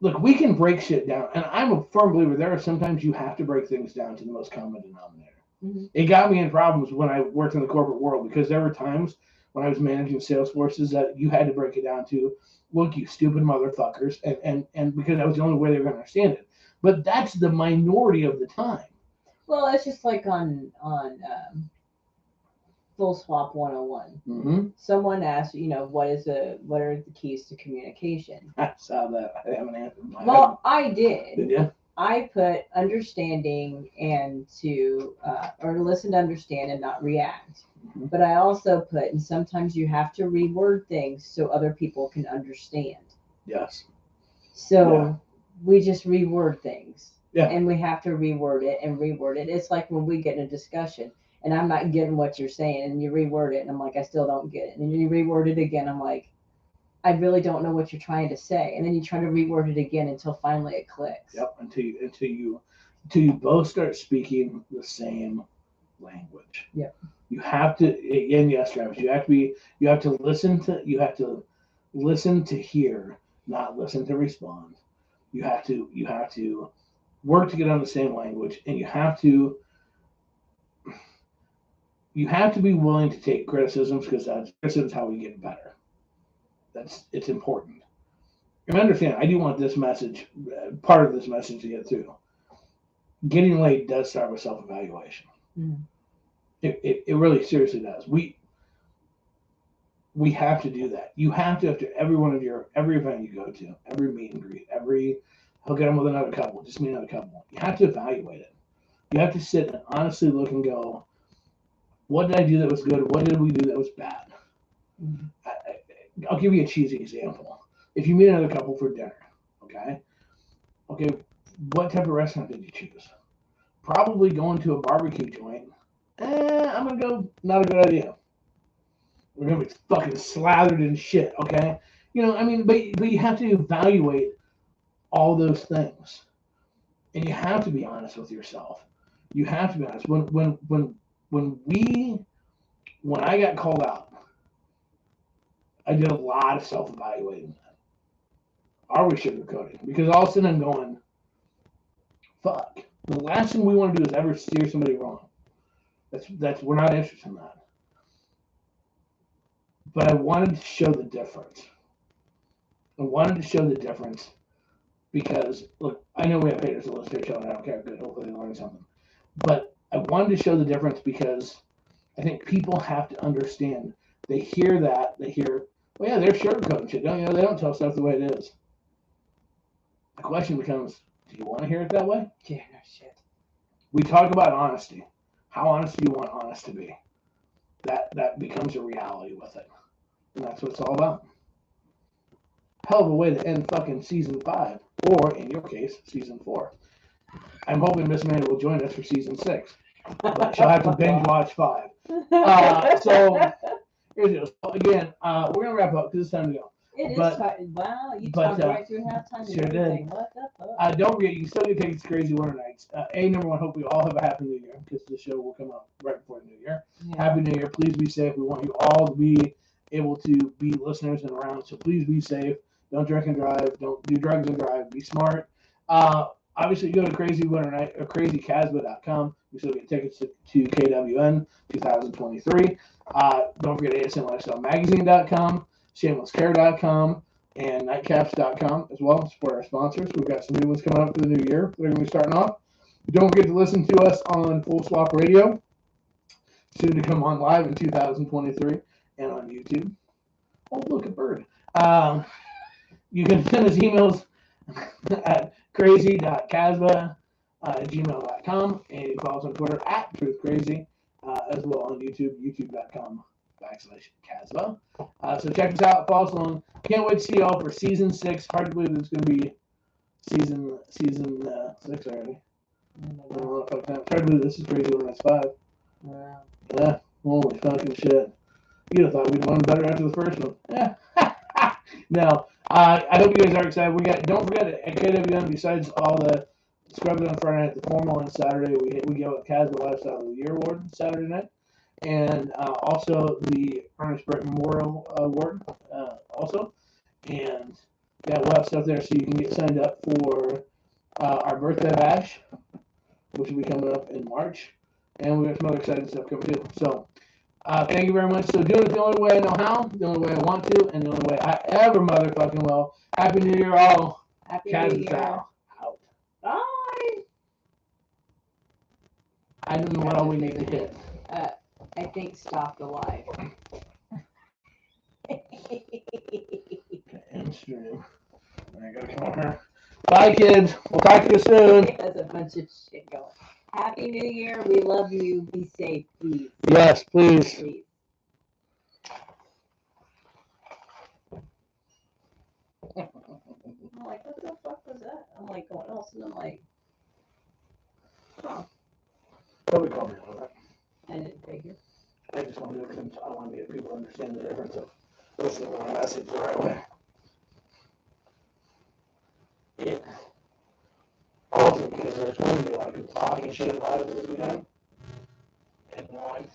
A: look, we can break shit down, and I'm a firm believer there are sometimes you have to break things down to the most common denominator. Mm-hmm. It got me in problems when I worked in the corporate world, because there were times when I was managing sales forces that you had to break it down to, look, you stupid motherfuckers, and because that was the only way they were going to understand it. But that's the minority of the time.
B: Well, it's just like on Full Swap 101.
A: Mm-hmm.
B: Someone asked, what are the keys to communication?
A: I saw that. I haven't answered.
B: Well, I did.
A: Did you?
B: I put understanding and or listen to understand and not react. Mm-hmm. But I also put, and sometimes you have to reword things so other people can understand.
A: Yes.
B: So we just reword things.
A: Yeah.
B: And we have to reword it and reword it. It's like when we get in a discussion and I'm not getting what you're saying, and you reword it and I'm like, I still don't get it. And you reword it again. I'm like, I really don't know what you're trying to say. And then you try to reword it again until finally it clicks.
A: Yep. Until you both start speaking the same language.
B: Yep.
A: You have to, again, yes, Travis, you have to listen to hear, not listen to respond. You have to work to get on the same language, and you have to be willing to take criticisms, because criticism is how we get better. It's important. And understand, I do want this message, part of this message, to get through. Getting laid does start with self-evaluation. Mm. It really seriously does. We have to do that. You have to, after every event you go to, every meet and greet, I'll get them with another couple, just meet another couple. You have to evaluate it. You have to sit and honestly look and go, what did I do that was good? What did we do that was bad? Mm-hmm. I'll give you a cheesy example. If you meet another couple for dinner, okay, what type of restaurant did you choose? Probably going to a barbecue joint. I'm going to go, not a good idea. We're going to be fucking slathered in shit, okay? But you have to evaluate all those things. And you have to be honest with yourself. You have to be honest. When I got called out, I did a lot of self-evaluating. Are we sugarcoating? Because all of a sudden I'm going, fuck. The last thing we want to do is ever steer somebody wrong. We're not interested in that. But I wanted to show the difference. Because, look, I know we have haters that listen to the show, and I don't care. Good, hopefully they learn something. But I wanted to show the difference because I think people have to understand. They hear that. They hear, well, yeah, they're sugarcoating shit. They don't tell stuff the way it is. The question becomes, do you want to hear it that way?
B: Yeah, no shit.
A: We talk about honesty. How honest do you want honest to be? That becomes a reality with it. And that's what it's all about. Hell of a way to end fucking season 5, or in your case, season 4. I'm hoping Miss Amanda will join us for season 6, but she'll have to binge watch 5. So here's it. So again, we're gonna wrap up because it's time to go.
B: It is time. Wow, you talked right through halftime.
A: Sure did.
B: What the fuck?
A: Don't forget, you can still get tickets to Krazy Winter Nights. Number one, hope we all have a happy New Year, because the show will come out right before the New Year. Yeah. Happy New Year. Please be safe. We want you all to be able to be listeners and around. So please be safe. Don't drink and drive. Don't do drugs and drive. Be smart. Obviously, go to Krazy Winter Night or KrazyCasba.com. You still get tickets to KWN 2023. Don't forget ASMLifestylemagazine.com, ShamelessCare.com, and nightcaps.com as well. Support our sponsors. We've got some new ones coming up for the new year. They're going to be starting off. Don't forget to listen to us on Full Swap Radio, soon to come on live in 2023, and on YouTube. Oh, look, a bird. You can send us emails at krazy.casba@gmail.com, and you can follow us on Twitter at truthcrazy, as well on YouTube, youtube.com/casba. So check us out, follow us along. Can't wait to see y'all for season 6. Hard to believe it's going to be season 6 already. Hard to believe this is crazy when it's 5.
B: Wow.
A: Yeah, holy fucking shit. You'd have thought we'd won better after the first one. Yeah. No, I hope you guys are excited. Don't forget at KWN, besides all the scrubbing on Friday night, the formal on Saturday, we give out Casba Lifestyle of the Year Award Saturday night, and also the Ernest Brett Memorial Award also, and yeah, we'll have stuff there so you can get signed up for our birthday bash, which will be coming up in March, and we got some other exciting stuff coming too. So. Thank you very much. So doing it the only way I know how, the only way I want to, and the only way I ever motherfucking will. Happy New Year, all.
B: Happy New Year.
A: Out.
B: Bye.
A: I don't know what all we need to hit.
B: I think stop the live.
A: End stream. I gotta come on here. Bye, kids. We'll talk to you soon.
B: There's a bunch of shit going. Happy New Year. We love you. Be safe, please.
A: Yes, please.
B: Please. I'm like, what the fuck was that? I'm like, going else, and I'm like, huh.
A: Nobody called me on that.
B: I didn't figure.
A: I just want to do it because I want to get people to understand the difference of listening to my message the right way. Yeah. Also, because there's going to be a lot of people talking shit about it this weekend. And noise.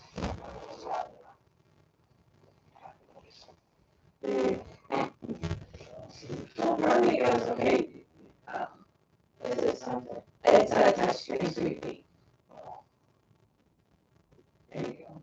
B: Bernie goes, okay, is it something? It's a touchscreen sweet pea. There you go.